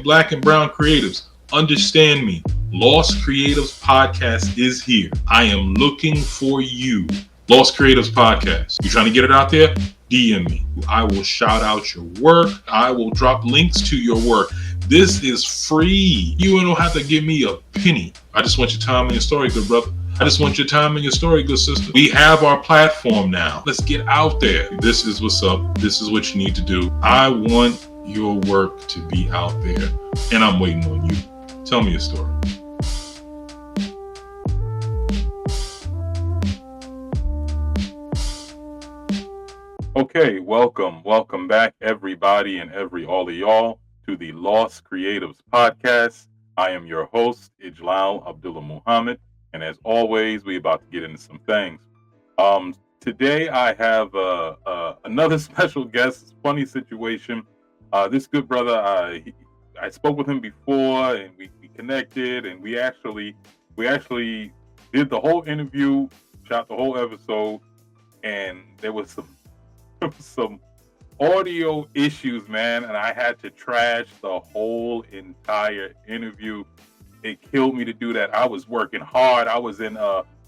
Black and brown creatives, understand me. L.O.S.T Creatives Podcast is here. I am looking for you. L.O.S.T Creatives Podcast. You trying to get it out there? DM me. I will shout out your work. I will drop links to your work. This is free. You don't have to give me a penny. I just want your time and your story, good brother. I just want your time and your story, good sister. We have our platform now. Let's get out there. This is what's up. This is what you need to do. I want your work to be out there, and I'm waiting on you. Tell me a story. Okay, welcome back, everybody and all of y'all, to the L.O.S.T Creatives Podcast. I am your host, Ijlal Abdullah Muhammad, and as always, we're about to get into some things. Today, I have another special guest. Funny situation. This good brother, I spoke with him before, and we connected, and we actually did the whole interview, shot the whole episode, and there was some audio issues, man, and I had to trash the whole entire interview. It killed me to do that. I was working hard. I was in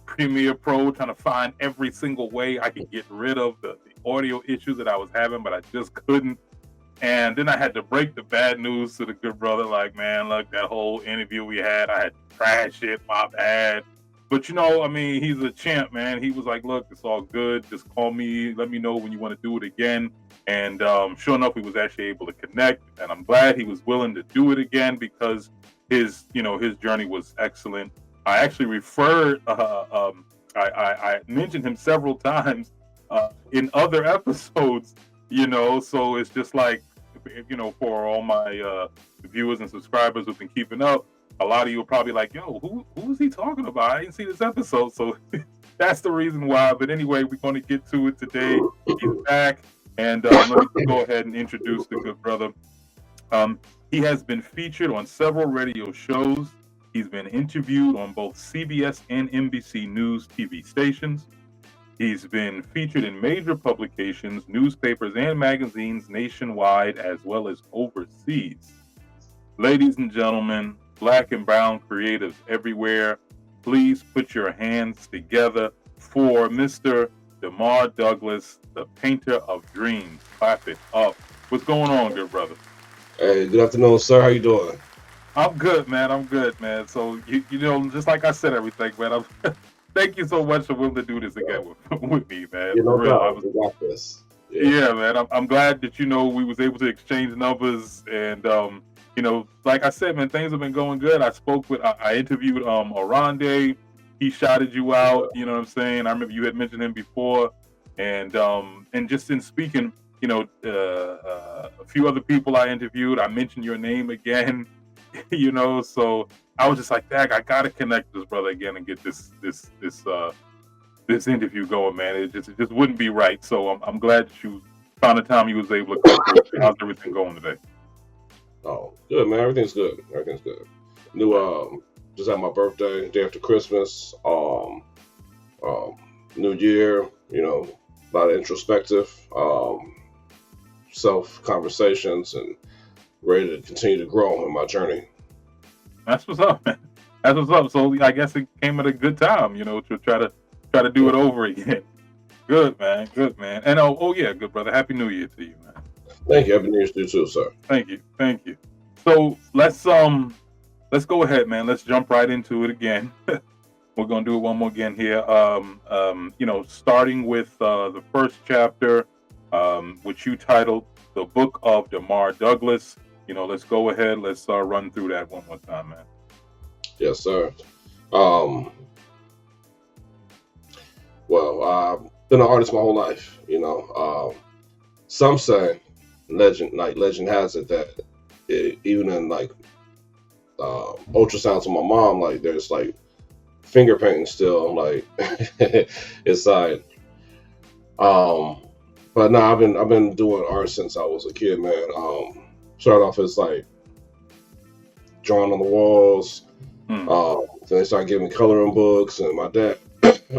Premiere Pro trying to find every single way I could get rid of the audio issues that I was having, but I just couldn't. And then I had to break the bad news to the good brother, like, man, look, that whole interview we had, I had to trash it, my bad. But, he's a champ, man. He was like, look, it's all good. Just call me. Let me know when you want to do it again. And sure enough, we was actually able to connect. And I'm glad he was willing to do it again because his journey was excellent. I actually referred, I mentioned him several times in other episodes, so it's just like, for all my viewers and subscribers who've been keeping up, a lot of you are probably like, yo, who is he talking about? I didn't see this episode. So that's the reason why. But anyway, we're going to get to it today. He's back. And let me go ahead and introduce the good brother. He has been featured on several radio shows. He's been interviewed on both CBS and NBC News TV stations. He's been featured in major publications, newspapers, and magazines nationwide, as well as overseas. Ladies and gentlemen, Black and brown creatives everywhere, please put your hands together for Mr. Demar Douglas, the painter of dreams. Clap it up. What's going on, good brother? Hey, good afternoon, sir. How you doing? I'm good, man. So, just like I said everything, man, thank you so much for willing to do this again with me, man. No problem. We got this. Yeah, man. I'm glad that, we was able to exchange numbers and, like I said, man, things have been going good. I interviewed Arande. He shouted you out. You know what I'm saying? I remember you had mentioned him before, and just in speaking, a few other people I interviewed, I mentioned your name again. So I was just like, dang, I gotta connect this brother again and get this interview going, man. It just wouldn't be right. So I'm glad that you found the time you was able to come through. How's everything going today? Oh, good, man. Everything's good. Just had my birthday, day after Christmas, New Year, a lot of introspective, self-conversations, and ready to continue to grow in my journey. That's what's up, man. That's what's up. So I guess it came at a good time, to try to do it over again. Good, man. And yeah, good brother. Happy New Year to you, man. Thank you. Happy New Year to you too, sir. Thank you. So let's go ahead, man. Let's jump right into it again. We're gonna do it one more again here. Starting with the first chapter, which you titled "The Book of Demar Douglas." Let's go ahead. Let's run through that one more time, man. Yes, sir. Well, I've been an artist my whole life. Some say legend has it that even in ultrasounds of my mom, there's finger painting still inside. But no, I've been doing art since I was a kid, man. Started off as drawing on the walls. Then they started giving me coloring books, and my dad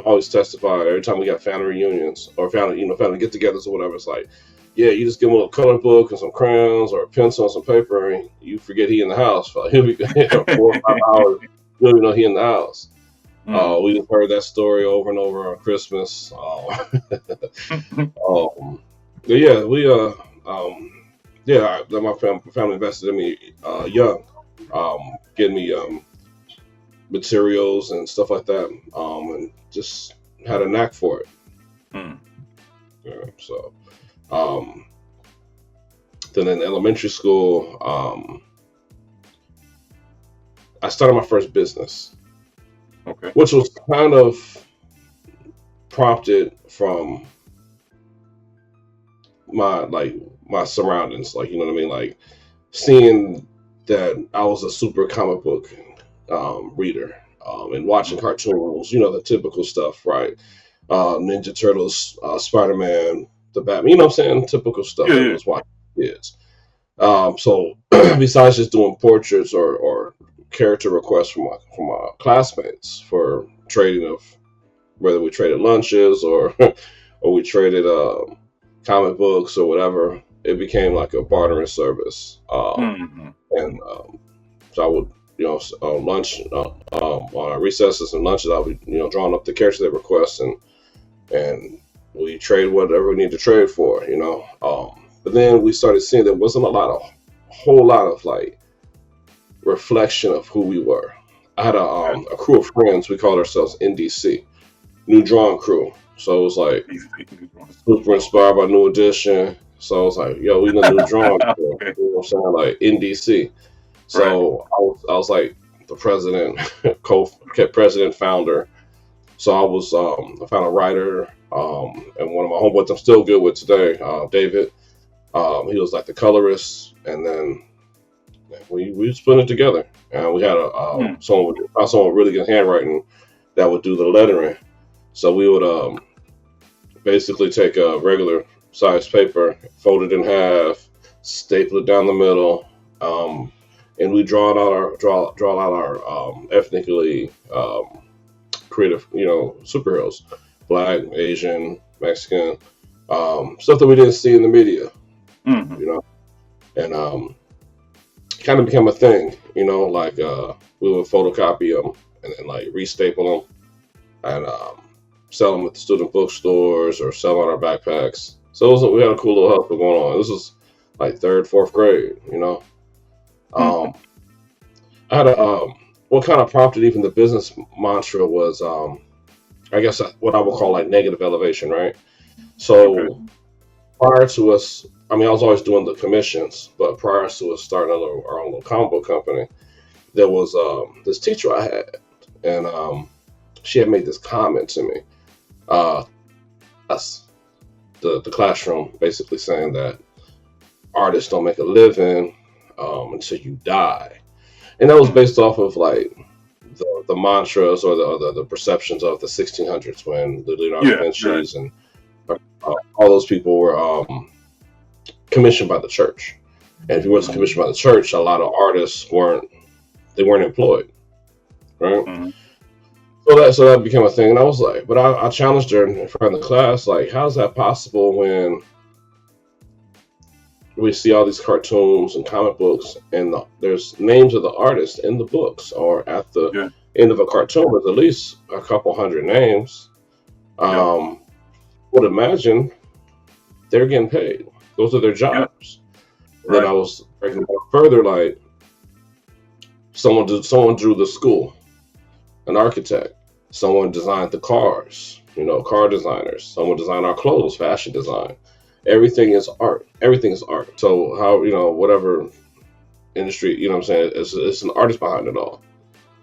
always testified every time we got family reunions or family get-togethers or whatever. It's like, yeah, you just give him a little color book and some crayons or a pencil and some paper, and you forget he in the house. He'll be 4 or 5 hours. You don't even know he in the house. We just heard that story over and over on Christmas. But yeah, my family invested in me young, getting me materials and stuff like that, and just had a knack for it. Yeah, so then in elementary school, I started my first business, Okay. which was kind of prompted from my surroundings, like, you know what I mean, like seeing that I was a super comic book reader, and watching cartoons, you know, the typical stuff, right? Ninja Turtles, Spider-Man, the Batman, you know what I'm saying? Typical stuff that we Yeah. was watching as kids. So besides just doing portraits or character requests from my classmates for trading of whether we traded lunches or or we traded comic books or whatever, it became like a bartering service. And so I would, you know, lunch on our recesses and lunches, I would, you know, drawing up the characters they request, and we trade whatever we need to trade for, you know. But then we started seeing there wasn't a whole lot of like reflection of who we were. I had a crew of friends. We called ourselves NDC, New Drawing Crew. So it was like super inspired by New Edition. So I was like, yo, we the New Drawing Crew. Okay. You know what I'm saying? Like NDC. So I was like the president, president, founder. So I found a writer, and one of my homeboys I'm still good with today, David. He was like the colorist, and then we just put it together. And we had someone with really good handwriting that would do the lettering. So we would basically take a regular size paper, fold it in half, staple it down the middle, and we draw out our ethnically creative, you know, superheroes, Black, Asian, Mexican, stuff that we didn't see in the media, you know, and kind of became a thing, you know, like we would photocopy them and then like restaple them and sell them at the student bookstores or sell on our backpacks. So we had a cool little hustle going on. This was like 3rd, 4th grade, you know. I had what kind of prompted even the business mantra was, I guess what I would call like negative elevation, right? So prior to us, I mean, I was always doing the commissions, but prior to us starting our own little comic book company, there was this teacher I had, and she had made this comment to me, us, the classroom, basically saying that artists don't make a living until you die. And that was based off of like the mantras or the perceptions of the 1600s when the Leonardo da Vinci's and all those people were commissioned by the church. And if you wasn't commissioned by the church, a lot of artists weren't employed, right? So that became a thing, and I was like, but I challenged her in front of the class, like, how's that possible when we see all these cartoons and comic books, and there's names of the artists in the books, or at the end of a cartoon, there's at least a couple hundred names. Would imagine they're getting paid; those are their jobs. Then I was breaking it down further, like someone drew the school, an architect, someone designed the cars, you know, car designers, someone designed our clothes, fashion design. Everything is art. Everything is art. So how, you know, whatever industry, you know what I'm saying, it's an artist behind it all.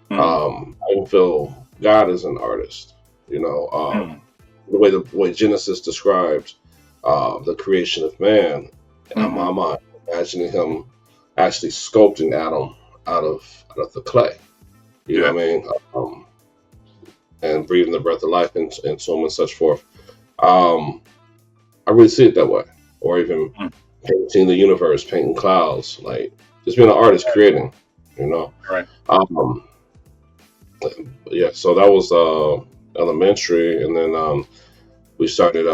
I even feel God is an artist, you know, the way Genesis described the creation of man, in my mind, imagining him actually sculpting Adam out of the clay. You know what I mean? And breathing the breath of life into him and such forth. I really see it that way. Or even painting the universe, painting clouds, like just being an artist creating, you know? Yeah, so that was elementary, and then we started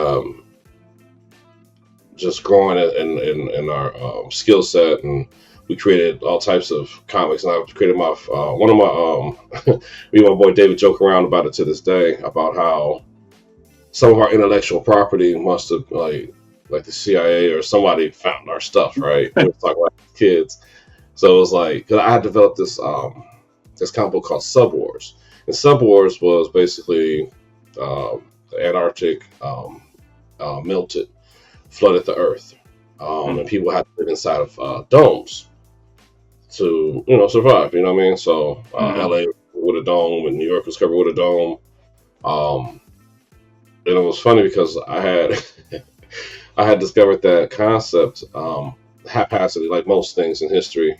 just growing in our skill set, and we created all types of comics. And I created my one of my me and my boy David joke around about it to this day, about how some of our intellectual property must have like the CIA or somebody found our stuff, right? We were talking about kids, so it was like, because I had developed this comic book called Sub Wars, and Sub Wars was basically the Antarctic melted, flooded the Earth, and people had to live inside of domes to survive. You know what I mean? So LA with a dome, and New York was covered with a dome. And it was funny because I had I had discovered that concept haphazardly, like most things in history.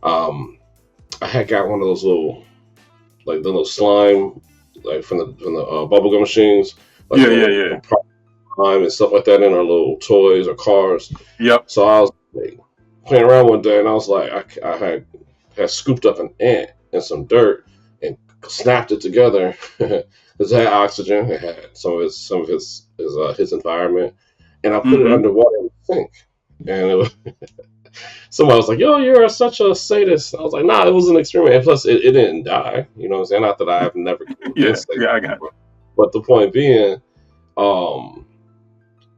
I had got one of those little, like the little slime, like from the bubblegum machines, like Yeah. slime and stuff like that in our little toys or cars. Yep. So I was like, playing around one day, and I was like, I had scooped up an ant and some dirt and snapped it together. Because it had oxygen, it had some of his environment, and I put it underwater in the sink. And it was, somebody was like, "Yo, you're such a sadist." I was like, "Nah, it was an experiment. And plus, it didn't die. You know what I'm saying? Not that I have never killed this thing. I got it. But the point being,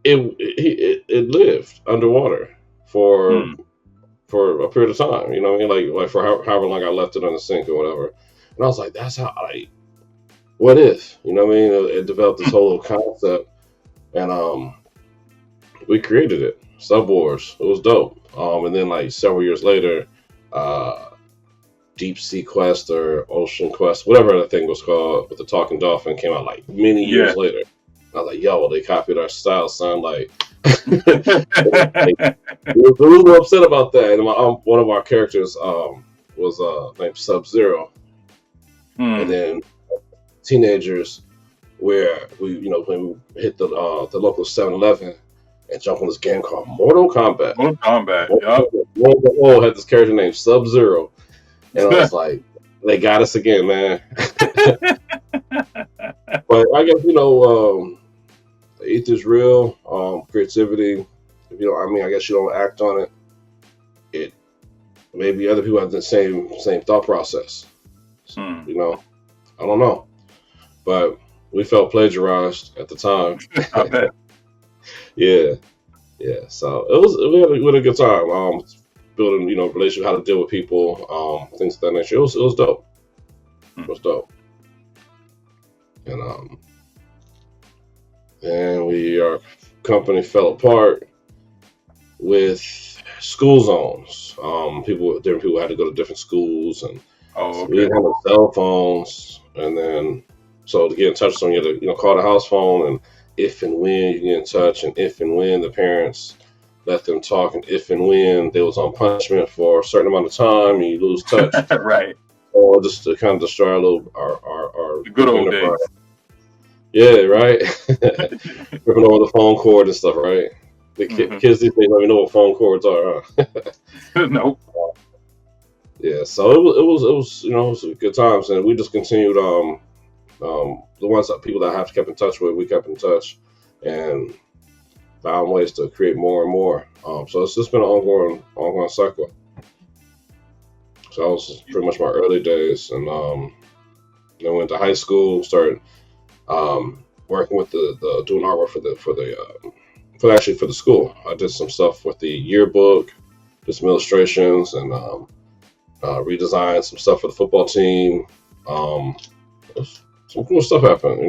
it lived underwater for a period of time. You know what I mean? Like for however long I left it in the sink or whatever. And I was like, that's how what if? You know what I mean? It developed this whole concept, and we created it. Sub Wars. It was dope. And then like several years later, Deep Sea Quest or Ocean Quest, whatever the thing was called, with the talking dolphin, came out like many years later. And I was like, yo, well, they copied our style, son. Like, we were a little upset about that. And one of our characters was named Sub-Zero. And then teenagers, where when we hit the local 7-Eleven and jump on this game called Mortal Kombat. Mortal Kombat, yeah. Had this character named Sub-Zero, and I was like, they got us again, man. But I guess the eth is real. Creativity. I guess you don't act on it. Maybe other people have the same thought process. I don't know. But we felt plagiarized at the time. I bet. Yeah. So we had a good time. Building, relationship, how to deal with people, things of that nature. It was dope. It was dope. And our company fell apart with school zones. Different people had to go to different schools, and we didn't have no cell phones. And then, so to get in touch with someone, you had to, call the house phone, and if and when you get in touch, and if and when the parents let them talk, and if and when they was on punishment for a certain amount of time, and you lose touch. Right. Or just to kind of destroy our good old days. Yeah, right. Ripping over the phone cord and stuff, right? The kids these days don't even know what phone cords are, huh? Nope. Yeah, so it was good times, and we just continued. The people that I have kept in touch with, we kept in touch, and found ways to create more and more. So it's just been an ongoing cycle. So that was pretty much my early days, and then went to high school, started working with doing artwork for the school. I did some stuff with the yearbook, did some illustrations, and redesigned some stuff for the football team. Some cool stuff happened,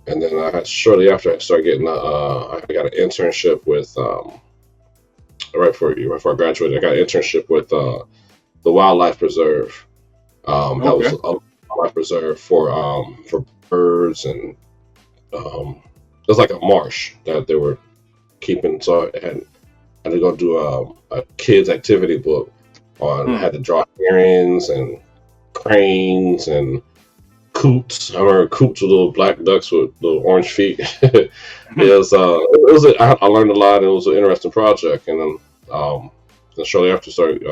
and then shortly after I started getting I got an internship with right before I graduated, I got an internship with the wildlife preserve. That was a wildlife preserve for birds, and it was like a marsh that they were keeping. So I had to go do a kids activity book on. I had to draw herons and cranes and coots. I remember coots with little black ducks with little orange feet. I learned a lot, and it was an interesting project. And then shortly after, started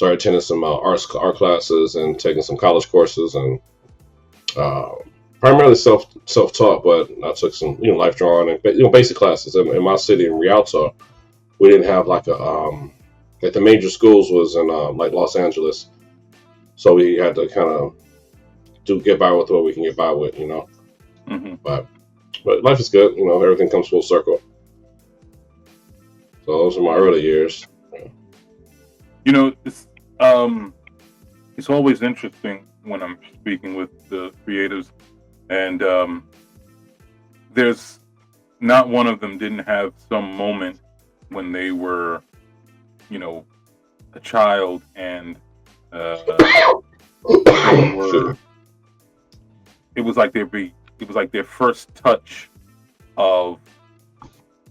attending some art classes and taking some college courses, and primarily self taught, but I took some life drawing and basic classes in my city in Rialto. We didn't have like the major schools was in like Los Angeles, so we had to kind of get by with what we can get by with, Mm-hmm. But life is good, everything comes full circle. So those are my early years. It's always interesting when I'm speaking with the creatives, and there's not one of them didn't have some moment when they were, a child, and they were. It was like their first touch of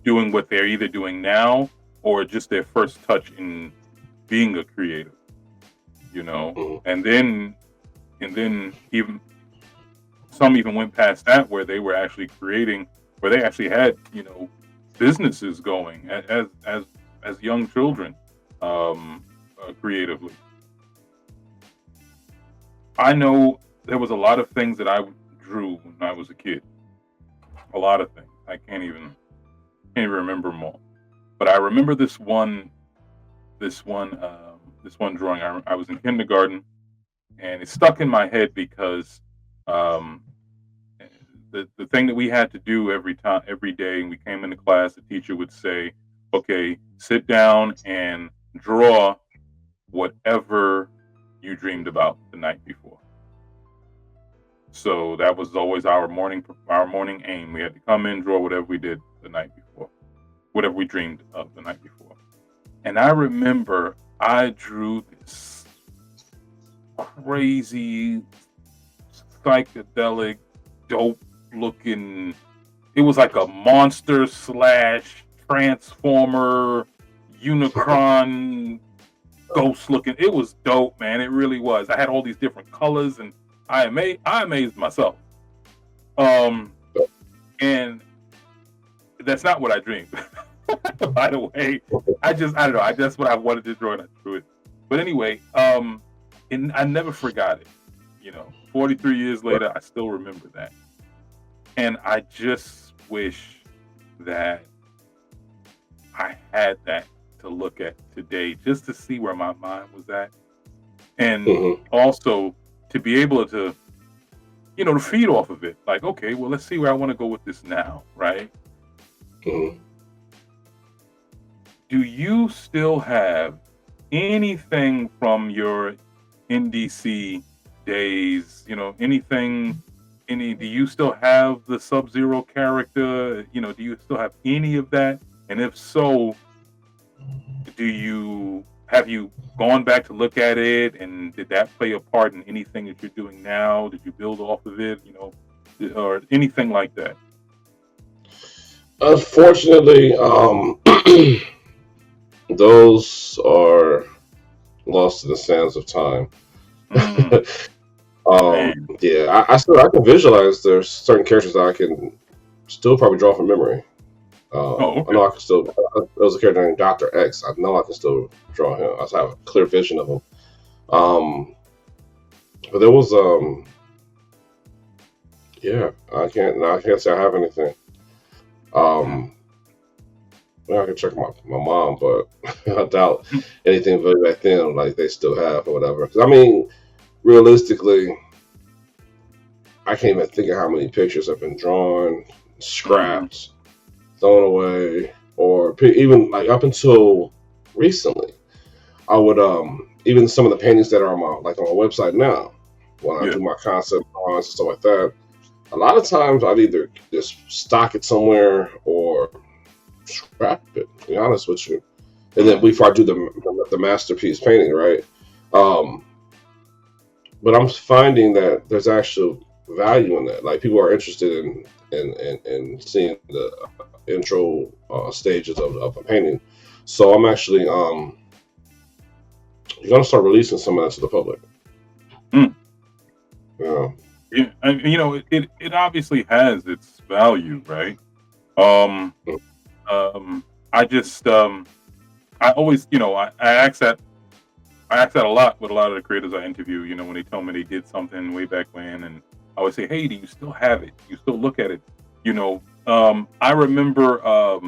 doing what they're either doing now or just their first touch in being a creative, and then even some even went past that where they were actually creating, where they actually had businesses going as young children, creatively. I know there was a lot of things that I drew when I was a kid. A lot of things. I can't even remember them all. But I remember this one drawing. I was in kindergarten, and it stuck in my head because the thing that we had to do every day, and we came into class, the teacher would say, "Okay, sit down and draw whatever you dreamed about the night before." So that was always our morning aim. We had to come in, draw whatever we did the night before, whatever we dreamed of the night before. And I remember I drew this crazy, psychedelic, dope looking. It was like a monster / transformer, Unicron, ghost looking. It was dope, man. It really was. I had all these different colors, and I amazed myself. And that's not what I dreamed. By the way, I don't know. That's what I wanted to draw, and I drew it. But anyway, and I never forgot it. 43 years later, I still remember that. And I just wish that I had that to look at today, just to see where my mind was at. And also to be able to, to feed off of it. Like, okay, well, let's see where I want to go with this now, right? Do you still have anything from your NDC days? Do you still have the Sub-Zero character? Do you still have any of that? And if so, have you gone back to look at it, and did that play a part in anything that you're doing now? Did you build off of it, or anything like that? Unfortunately, those are lost in the sands of time. Yeah, I can visualize there's certain characters that I can still probably draw from memory. Okay. I know I can still. There was a character named Dr. X. I know I can still draw him. I have a clear vision of him. But there was yeah, I can't say I have anything. Well, I can check my mom, but I doubt anything way back then like they still have or whatever. 'Cause, I mean, realistically, I can't even think of how many pictures have been drawn, scrapped, thrown away, or even like up until recently. I would even some of the paintings that are on my website now, when I do my concept drawings and stuff like that. A lot of times I'd either just stock it somewhere or scrap it, to be honest with you. And then before I do the masterpiece painting, right? But I'm finding that there's actual value in that. Like, people are interested in seeing the intro stages of a painting. So I'm actually you're gonna start releasing some of that to the public. Yeah, it obviously has its value, right? I just I always, I ask that a lot with a lot of the creators I interview. When they tell me they did something way back when, and I would say, hey, do you still have it? You still look at it? You know, I remember a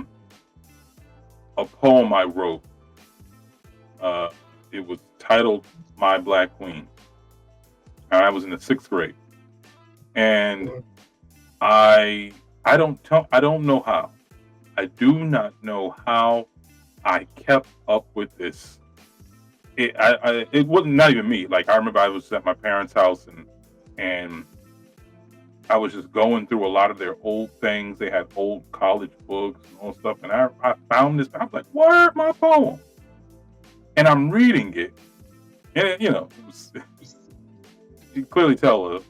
poem I wrote. It was titled "My Black Queen," and I was in the 6th grade, and I don't know how. I do not know how I kept up with this. It wasn't not even me. Like I remember I was at my parents' house and I was just going through a lot of their old things. They had old college books and all stuff, and I found this. I was like, "Word, my poem!" And I'm reading it, and you could clearly tell a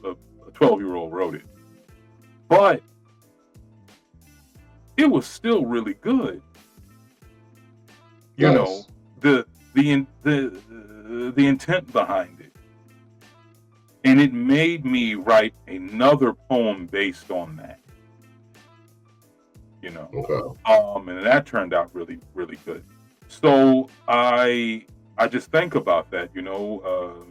12-year-old wrote it, but it was still really good. You know, Nice. the intent behind it, and it made me write another poem based on that. Okay. And that turned out really, really good. So I just think about that.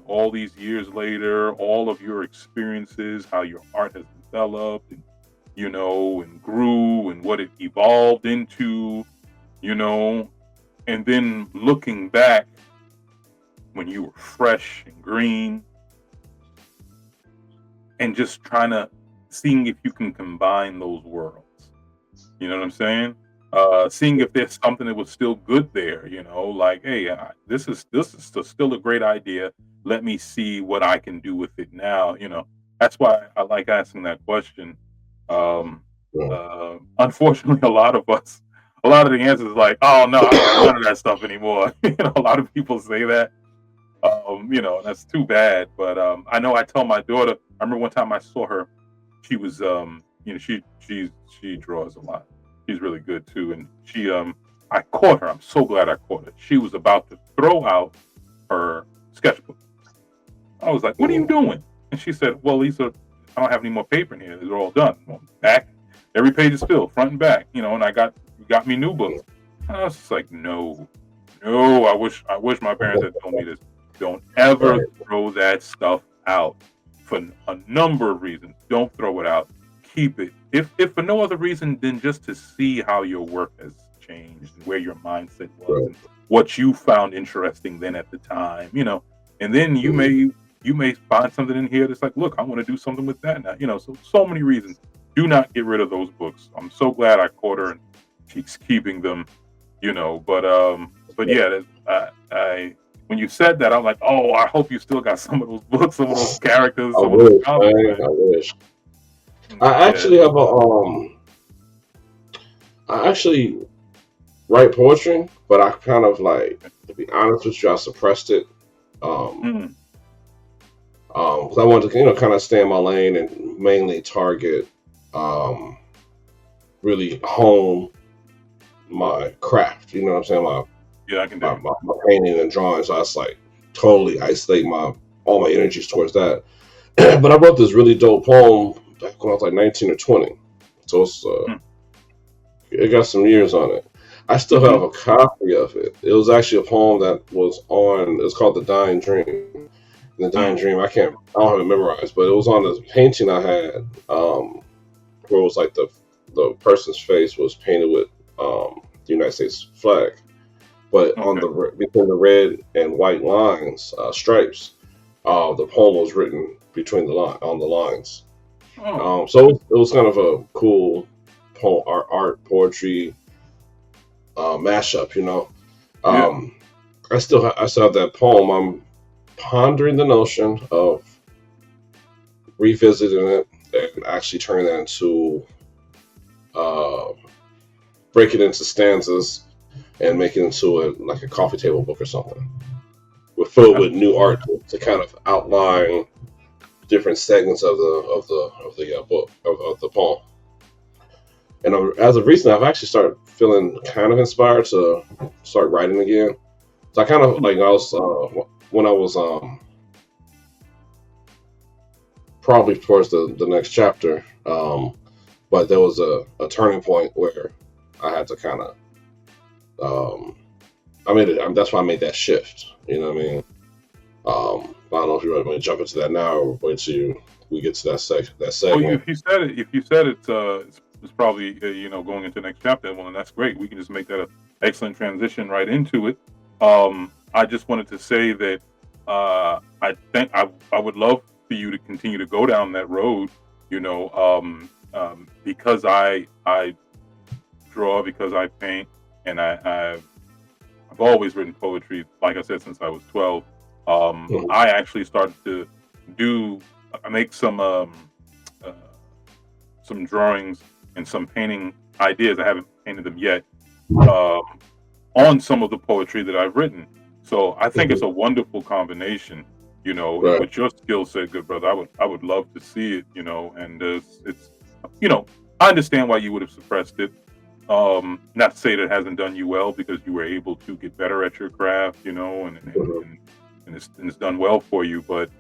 All these years later, all of your experiences, how your art has developed, and grew, and what it evolved into, you know, and then looking back when you were fresh and green, and just trying to seeing if you can combine those worlds. You know what I'm saying? Seeing if there's something that was still good there. Like, hey, this is still a great idea. Let me see what I can do with it now. That's why I like asking that question. Um, Yeah. Unfortunately, a lot of the answers is like, oh no, I don't do none of that stuff anymore. A lot of people say that. That's too bad. But I know I tell my daughter. I remember one time I saw her. She was, she draws a lot. She's really good too. And I caught her. I'm so glad I caught her. She was about to throw out her sketchbook. I was like, "What are you doing?" And she said, "Well, Lisa, I don't have any more paper in here. They're all done. Well, back, every page is filled, front and back. And you got me new books." And I was just like, no. I wish my parents had told me this. Don't ever Right. throw that stuff out for a number of reasons. Don't throw it out. Keep it. If for no other reason than just to see how your work has changed and where your mindset was Right. and what you found interesting then at the time, and then you may find something in here that's like, look, I want to do something with that now, so many reasons. Do not get rid of those books. I'm so glad I caught her and she's keeping them, but yeah, I when you said that, I'm like, oh, I hope you still got some of those books, some of those characters, I some of those wish, comics, man. man. I wish. I Yeah. actually have I actually write poetry, but I kind of like, to be honest with you, I suppressed it. Mm. 'Cause I wanted to, kind of stay in my lane and mainly target, um, really hone my craft. You know what I'm saying? Yeah, I can dig it. My painting and drawing. So I was like totally isolate all my energies towards that. But I wrote this really dope poem back when I was like 19 or 20. So Mm. it got some years on it. I still Mm-hmm. have a copy of it. It was actually a poem that was on. It's called "The Dying Dream." And "The Dying Mm. Dream." I don't have it memorized, but it was on this painting I had, where it was like the person's face was painted with the United States flag, but Okay. between the red and white lines, stripes, the poem was written between on the lines. Oh, So it was kind of a cool poem, art poetry mashup. yeah. Um, I still have that poem. I'm pondering the notion of revisiting it and actually turning that into uh, break it into stanzas and make it into like a coffee table book or something. We're filled with new art to kind of outline different segments of the book of the poem. And as of recently, I've actually started feeling kind of inspired to start writing again. So I kind of like I was when I was probably towards the next chapter, but there was a turning point where I had to kind of that's why I made that shift. You know what I mean? I don't know if you want to jump into that now or wait till we get to that Well, segment. if you said it's probably going into the next chapter. Well, and that's great. We can just make that an excellent transition right into it. I just wanted to say that I think I would love for you to continue to go down that road. Because I draw, because I paint, and I've always written poetry. Like I said, since I was 12. Mhm. I actually started to make some drawings and some painting ideas. I haven't painted them yet, um, on some of the poetry that I've written. So I think it's Mhm. a wonderful combination, and Right. with your skill set, good brother, I would love to see it, and it's, I understand why you would have suppressed it. Not to say that it hasn't done you well, because you were able to get better at your craft, Mhm. and it's done well for you. But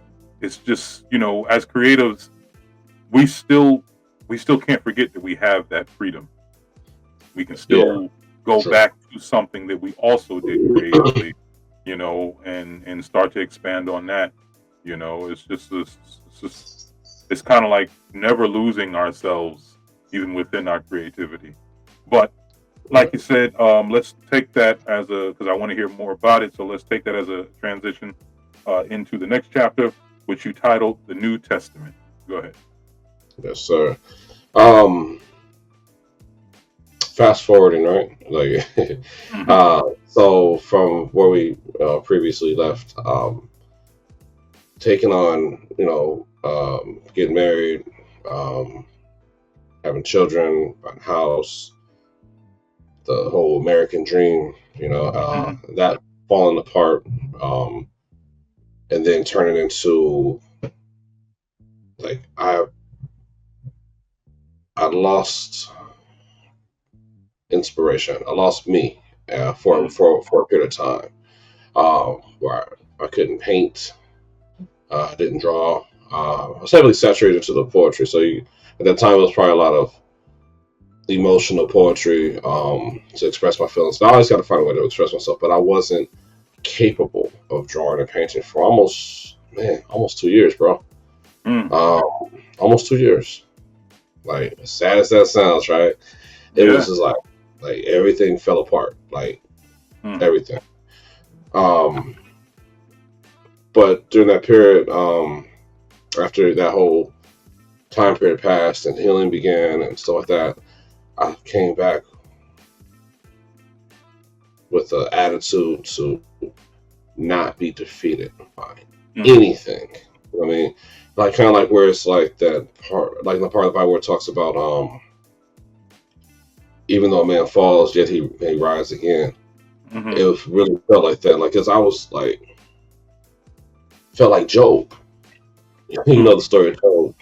it's just, as creatives, we still we still can't forget that we have that freedom. We can Yeah. still go True. back to something that we also did creatively, and start to expand on that. It's kind of like never losing ourselves, even within our creativity. But like you Right. said, let's take that because I want to hear more about it. So let's take that as a transition into the next chapter, which you titled "The New Testament." Go ahead. Yes, sir. Um, Fast forwarding, right? Like, Hmm. so from where we previously left, taking on, getting married, um, having children, buying a house, the whole American dream, Hmm. that falling apart, um, and then turning into like I lost inspiration. I lost me Hmm. for a period of time, where I couldn't paint, I didn't draw. I was heavily saturated to the poetry. So at that time, it was probably a lot of emotional poetry, to express my feelings. And I always got to find a way to express myself, but I wasn't capable of drawing and painting for almost 2 years, bro. Mm. Um, almost 2 years. Like, as sad as that sounds, right? It was Yeah. just like everything fell apart, like Mm. everything. Um, but during that period, after that whole time period passed and healing began and stuff like that, I came back with an attitude to not be defeated by Hmm. anything. I mean, like kind of like where it's like that part, like the part of the Bible where it talks about, even though a man falls, yet he rise again. Hmm. It was really felt like that, like because I was like felt like Job. You Mm. know the story of Job.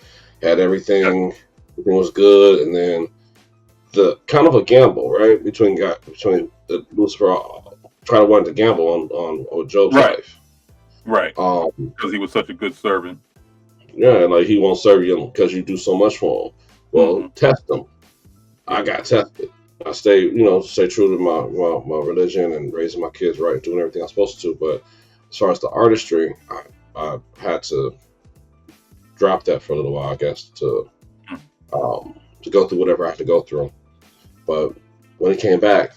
Had Yes. everything was good, and then the kind of a gamble, right, between Lucifer trying to want to gamble on Job's Right. life. Right. Um, Because he was such a good servant. yeah, and like he won't serve you because you do so much for him. Well, Hmm. test him. I Yeah. got tested. I stay true to my religion and raising my kids right, doing everything I'm supposed to. But as far as the artistry, I had to drop that for a little while, I guess, Mm. to go through whatever I had to go through. But when it came back,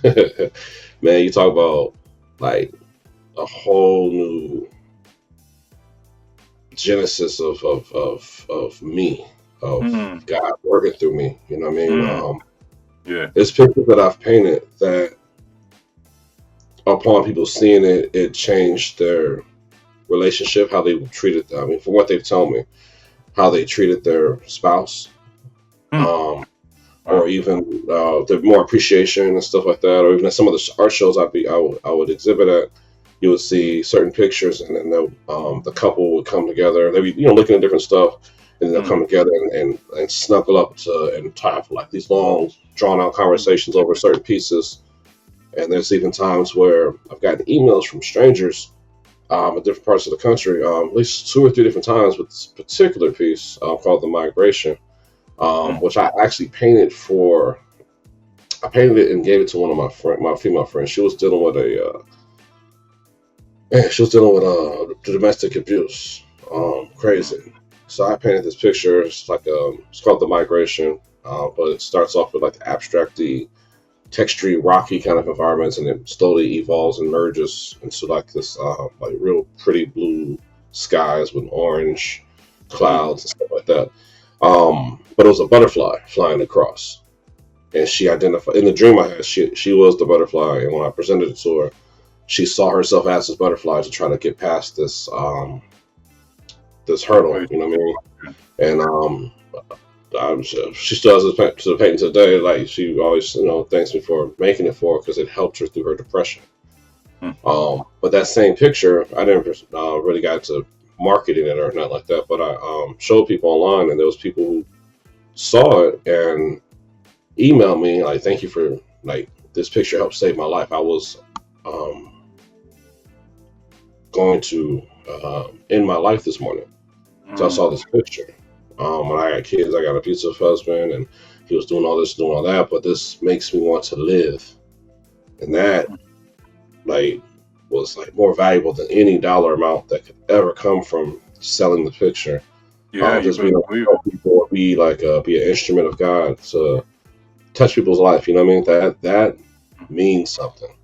man, you talk about like a whole new genesis of me, of Mm. God working through me. You know what I mean? Mm. Yeah. There's pictures that I've painted that, upon people seeing it, it changed their relationship, how they treated. I mean, from what they've told me, how they treated their spouse, Mm. um, or Wow. even the more appreciation and stuff like that, or even at some of the art shows I would exhibit at. You would see certain pictures, and then the couple would come together. They'd be looking at different stuff, and then they'll Mm. come together and snuggle up and have like these long drawn out Mm. conversations over certain pieces. And there's even times where I've gotten emails from strangers, in different parts of the country, at least two or three different times with this particular piece called "The Migration," Mm. which I actually painted for. I painted it and gave it to one of my female friends. She was dealing with Man, she was dealing with domestic abuse. Crazy. So I painted this picture. It's like it's called The Migration, but it starts off with like the abstracty, textury, rocky kind of environments, and it slowly evolves and merges into like this like real pretty blue skies with orange clouds and stuff like that. But it was a butterfly flying across, and she identified in the dream I had. She was the butterfly, and when I presented it to her, she saw herself as this butterfly to try to get past this hurdle. You know what I mean? And she still has the painting today. Like she always, thanks me for making it for her because it helped her through her depression. But that same picture, I didn't really got to marketing it or nothing like that. But I showed people online, and there was people who saw it and emailed me like, "Thank you for like this picture helped save my life. I was going to end my life this morning, so I saw this picture." When I got kids, I got an abusive husband, and he was doing all this, doing all that. But this makes me want to live, and that like was like more valuable than any dollar amount that could ever come from selling the picture. Yeah, Just being able to help people, be an instrument of God to touch people's life. You know what I mean? That means something.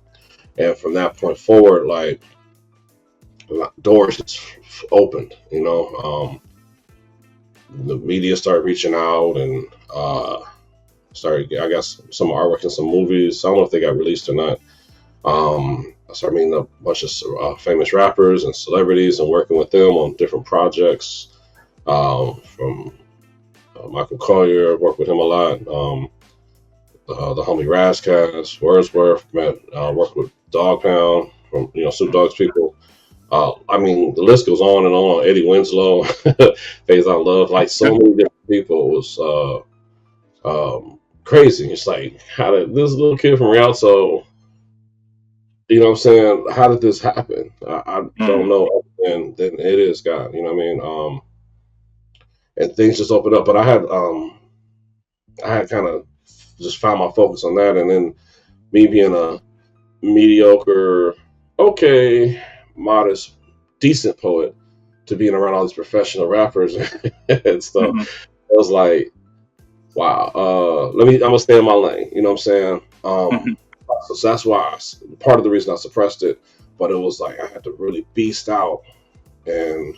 And from that point forward, like doors just opened. The media started reaching out and started. I guess some artwork in some movies. I don't know if they got released or not. I started meeting a bunch of famous rappers and celebrities and working with them on different projects. From Michael Collier, worked with him a lot. The homie Razzcast, Wordsworth, worked with Dog Pound from Snoop Dogg's people. I mean, the list goes on and on. Eddie Winslow, Phase Out Love, like so many different people. It was crazy. It's like, how did this little kid from Rialto, you know what I'm saying? How did this happen? I don't know. And then it is God, you know what I mean? And things just opened up. But I had kind of just found my focus on that. And then me being a mediocre, okay, modest, decent poet to being around all these professional rappers and stuff. It was like, wow, I'm gonna stay in my lane. You know what I'm saying? So that's why part of the reason I suppressed it, but it was like I had to really beast out and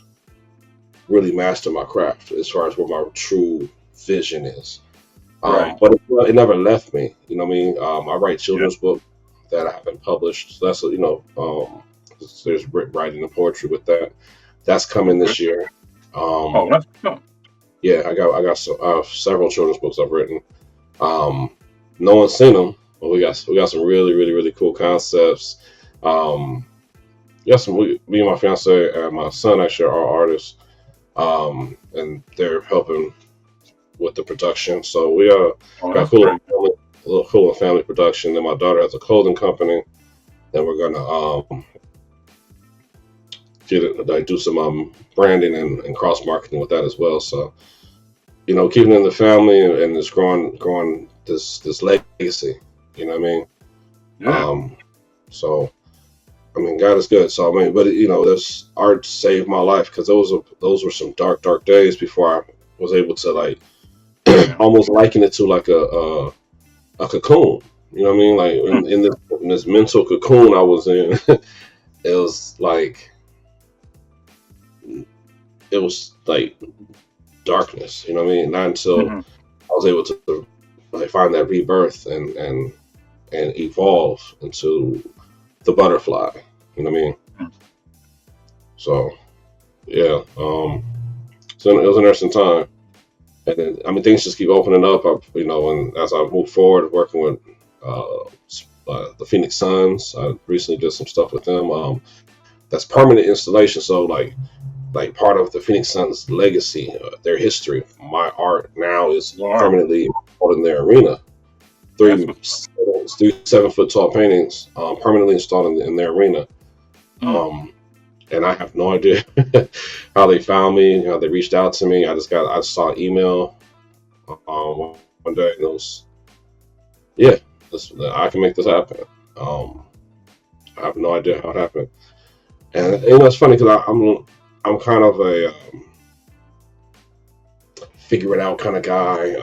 really master my craft as far as what my true vision is. But it never left me. You know what I mean? I write children's books that I haven't published. So that's there's writing and poetry with that. That's coming this year. That's cool. Yeah, I got several children's books I've written. No one's seen them, but we got some really, really, really cool concepts. Me and my fiance and my son actually are artists, and they're helping with the production. So we got a little cool family production. Then my daughter has a clothing company. Then we're gonna do some branding and cross marketing with that as well. So keeping in the family and just growing this legacy. You know what I mean? Yeah. So I mean, God is good. So I mean, but this art saved my life because those were some dark days before I was able to like almost liken it to like a cocoon. You know what I mean? Like in this mental cocoon I was in, it was like darkness. You know what I mean? Not until I was able to like find that rebirth and evolve into the butterfly. You know what I mean? So yeah, so it was an interesting time. And then, I mean, things just keep opening up, and as I move forward, working with the Phoenix Suns, I recently did some stuff with them. That's permanent installation. So, like part of the Phoenix Suns' legacy, their history, my art now is permanently installed in their arena. Three 7-foot tall paintings permanently installed in their arena. And I have no idea how they found me, how they reached out to me. I saw an email one day, and it was, I can make this happen. I have no idea how it happened. And you know, it's funny because I'm kind of a figure it out kind of guy.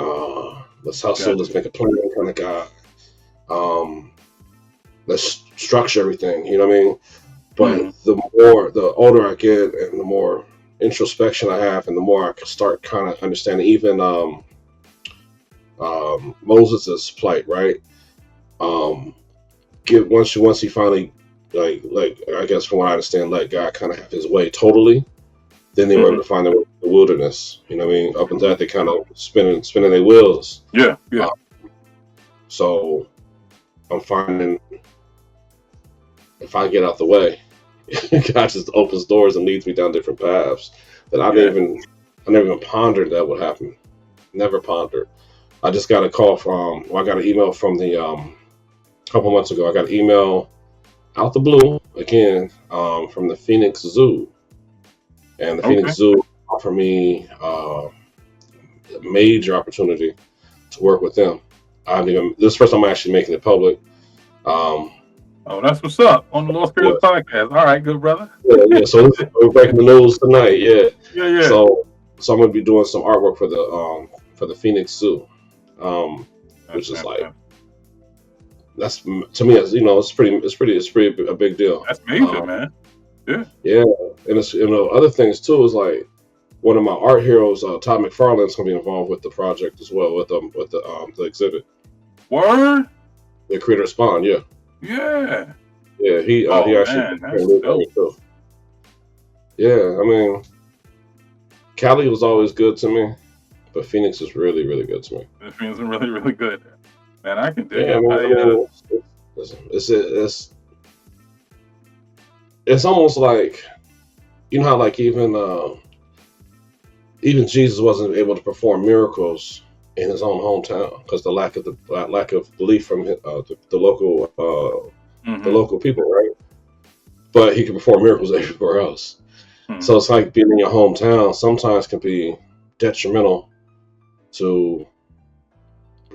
Let's hustle, let's Gotcha. make a plan kind of guy. Um, let's structure everything. You know what I mean? Hmm. But the older I get, and the more introspection I have, and the more I can start kind of understanding, even Moses' plight, right? Um, get once he finally like I guess from what I understand, let God kind of have His way totally. Then they were able Hmm. to find the wilderness. You know what I mean? Up until that, they kind of spinning their wheels. Yeah, yeah, Uh, so I'm finding if I get out the way, God just opens doors and leads me down different paths that yeah. I never even pondered that would happen. Never pondered. I just got a call from, well, I got an email from the couple months ago. I got an email out the blue again from the Phoenix Zoo, and the Phoenix Okay. Zoo offered me a major opportunity to work with them. I haven't even this is the first time I'm actually making it public. Um, Oh, that's what's up on the Lost yeah, Creative Podcast. All right, good brother. yeah. So we're breaking the news tonight. Yeah. Yeah, yeah. So I'm gonna be doing some artwork for the Phoenix Zoo, That's which is like fantastic. that's to me, as you know, it's pretty a big deal. That's major, man. Yeah. Yeah, and it's other things too is like one of my art heroes, Todd McFarlane's gonna be involved with the project as well with the exhibit, Word. the creator Spawn. Yeah, Yeah. yeah, he Oh actually man, that's live on dope. it too. Yeah, I mean, Cali was always good to me, but Phoenix is really good to me. This feels really, really good. Man, I can dig Yeah, I it. mean, it's almost like you know how like even Jesus wasn't able to perform miracles in his own hometown because the lack of belief from the Mm-hmm. local people, right? But he can perform miracles everywhere else. Hmm. So it's like being in your hometown sometimes can be detrimental to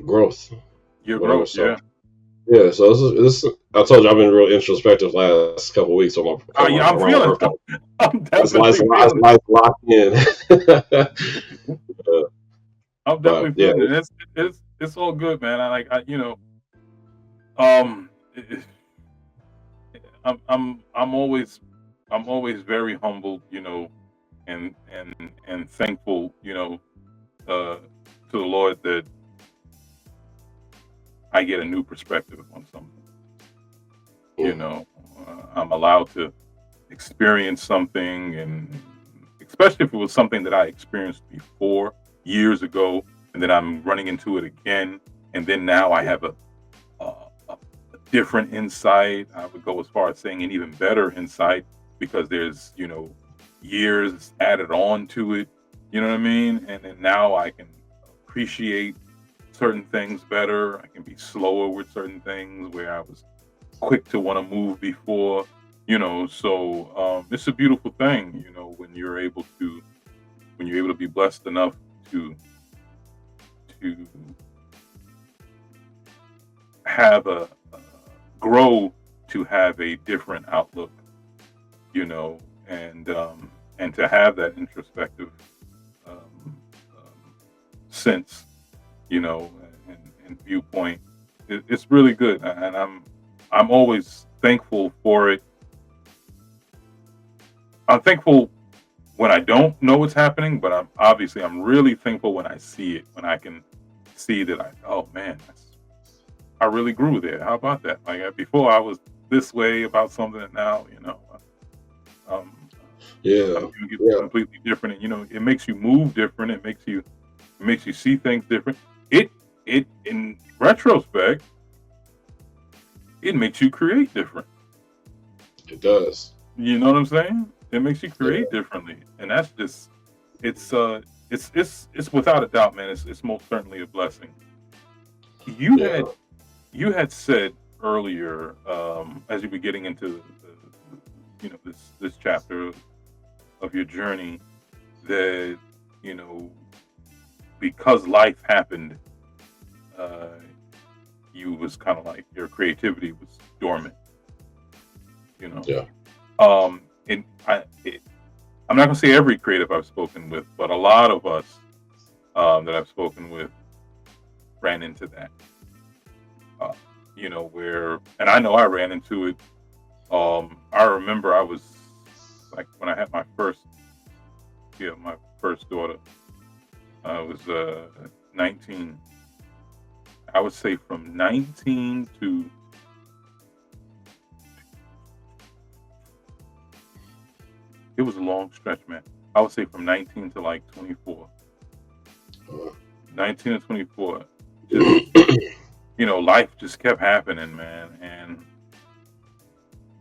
growth, Your whatever. growth, So yeah. yeah, so this I told you I've been real introspective last couple of weeks on Yeah, I'm around my feeling. birthday. I'm That's definitely feeling life locked in. it. Uh, I'm but definitely yeah, feeling it. It's all good, man. Um, it- I'm always very humble, and thankful, uh, to the Lord that I get a new perspective on something. You mm, know, I'm allowed to experience something, and especially if it was something that I experienced before years ago, and then I'm running into it again, and then now I have a different insight. I would go as far as saying an even better insight because there's years added on to it. You know what I mean? And then now I can appreciate certain things better. I can be slower with certain things where I was quick to want to move before. So it's a beautiful thing. When you're able to be blessed enough to have a grow to have a different outlook, you know, and to have that introspective um, sense, and viewpoint. It's really good, and I'm always thankful for it. I'm thankful when I don't know what's happening, but I'm really thankful when I see it, when I can see that oh man, I really grew there. How about that? Like before, I was this way about something, and now um, yeah, I'm doing it yeah, completely different. And it makes you move different. It makes you see things different. It in retrospect, it makes you create different. it does. You know what I'm saying? It makes you Yeah, create differently, and that's just it's it's without a doubt, man. It's most certainly a blessing. You yeah, had you had said earlier, as you were getting into this chapter of your journey, that you know because life happened, uh, you was kind of like your creativity was dormant. You know, yeah. um, and I'm not gonna say every creative I've spoken with, but a lot of us that I've spoken with ran into that. Uh, where, and I know I ran into it. I remember I was like when I had my first daughter. I was 19. I would say from 19 to it was a long stretch, man. I would say from 19 to like 24. 19 to 24. Just life just kept happening, man, and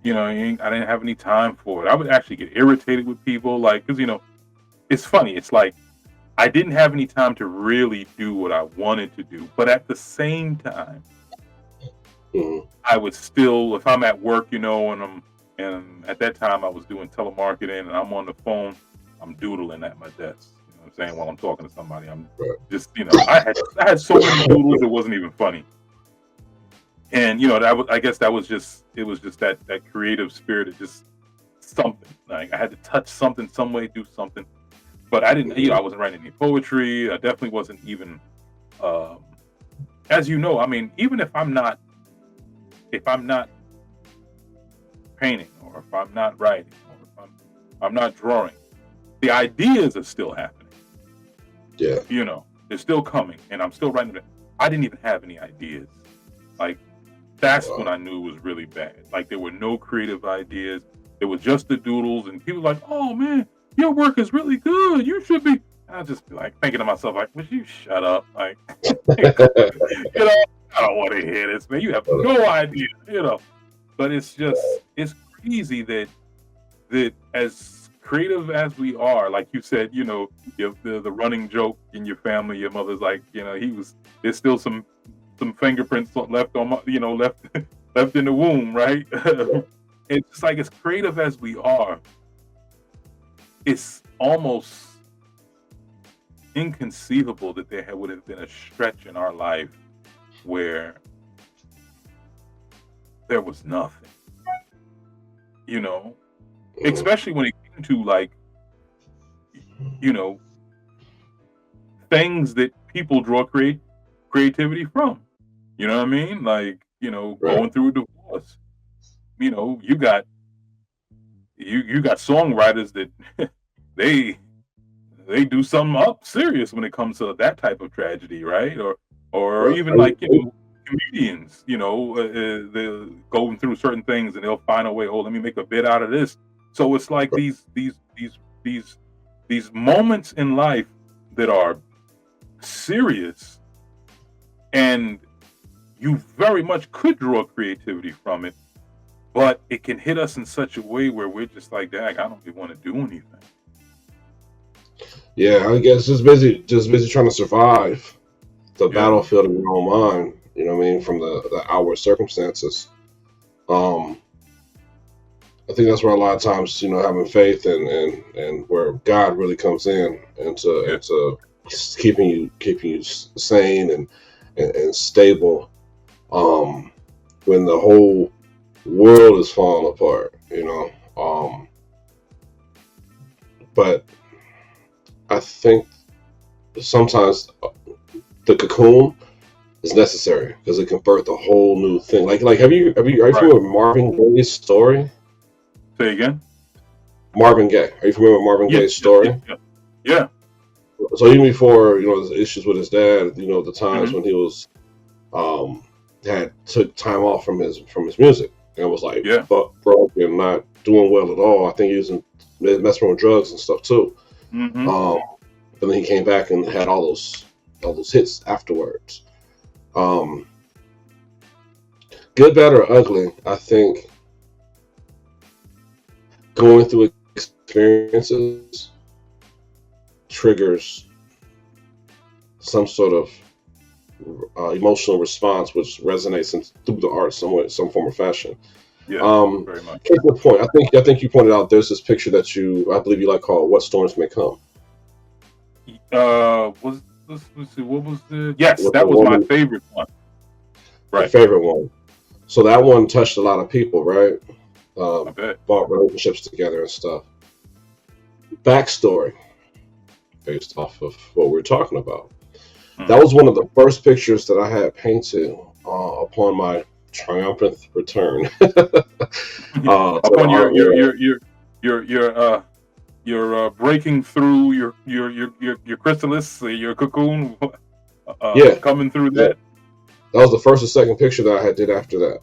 I didn't have any time for it. I would actually get irritated with people, like, because it's funny. It's like I didn't have any time to really do what I wanted to do, but at the same time, I would still, if I'm at work, and at that time I was doing telemarketing, and I'm on the phone, I'm doodling at my desk. You know what I'm saying? While I'm talking to somebody, I'm just, I had so many doodles, it wasn't even funny. And I guess it was just that creative spirit of just something. Like I had to touch something, some way, do something. But I didn't, I wasn't writing any poetry. I definitely wasn't even, as I mean, even if I'm not painting, or if I'm not writing, or if I'm not drawing, the ideas are still happening. Yeah. They're still coming, and I'm still writing. I didn't even have any ideas. Like, that's when I knew it was really bad. Like, there were no creative ideas. It was just the doodles, and people were like, oh man, your work is really good. You should be. I'll just be like thinking to myself, like, would you shut up? Like, I don't want to hear this, man. You have no idea, But it's crazy that as creative as we are, like you said, the running joke in your family, your mother's like, there's still some fingerprints left on left in the womb, right? It's just like, as creative as we are, it's almost inconceivable that there would have been a stretch in our life where there was nothing, especially when it came to, like, things that people draw creativity from. You know what I mean? Like, going through a divorce. You got songwriters that they do something up serious when it comes to that type of tragedy, right? Or even like comedians, they're going through certain things and they'll find a way. Oh, let me make a bit out of this. So it's like these moments in life that are serious, and you very much could draw creativity from it, but it can hit us in such a way where we're just like, dang, I don't even want to do anything. Yeah, I guess just busy trying to survive the battlefield in your own mind. You know what I mean? From the outward circumstances. I think that's where a lot of times, having faith and where God really comes in into keeping you sane and stable. When the whole world is falling apart, but I think sometimes the cocoon is necessary because it can birth a whole new thing. Like, are you familiar with Marvin Gaye's story? Say again? Marvin Gaye. Are you familiar with Marvin Gaye's story? Yeah. So even before, the issues with his dad, the times when he was took time off from his music and was like broke and not doing well at all. I think he was messing with drugs and stuff too. But then he came back and had all those hits afterwards. Good, bad, or ugly, I think going through experiences triggers some sort of emotional response, which resonates through the art some form or fashion. Very much. Good point. I think you pointed out there's this picture that I believe you like called "What Storms May Come." Let's see, what was the? Yes, that was my favorite one. Right, favorite one. So that one touched a lot of people, right? I bet. brought relationships together and stuff. Backstory based off of what we're talking about. That Mm. was one of the first pictures that I had painted upon my triumphant return to the Upon art world. your breaking through your chrysalis, your cocoon, Yeah, coming through yeah, that. that was the first and second picture that I had did after that.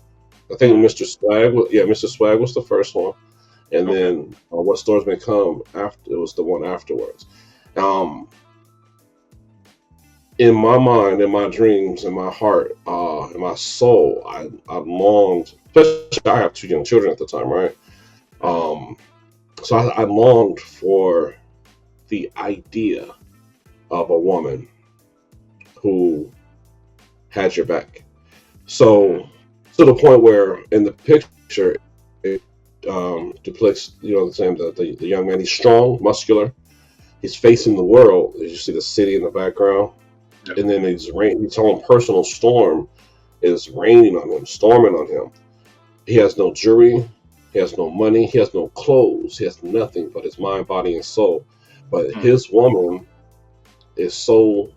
I think Mm. Mr. Swag was the first one, and Okay. then What Stars May Come after it was the one afterwards. Um, in my mind, in my dreams, in my heart, in my soul, I longed. Especially, I have two young children at the time, right? Mm. Um, so I longed for the idea of a woman who had your back. Mm. So to the point where in the picture it depicts, the young man. He's strong, muscular. He's facing the world. As you see the city in the background, Yep. and then his own personal storm is raining on him, storming on him. He has no jewelry. He has no money. He has no clothes. He has nothing but his mind, body, and soul. But Mm. his woman is so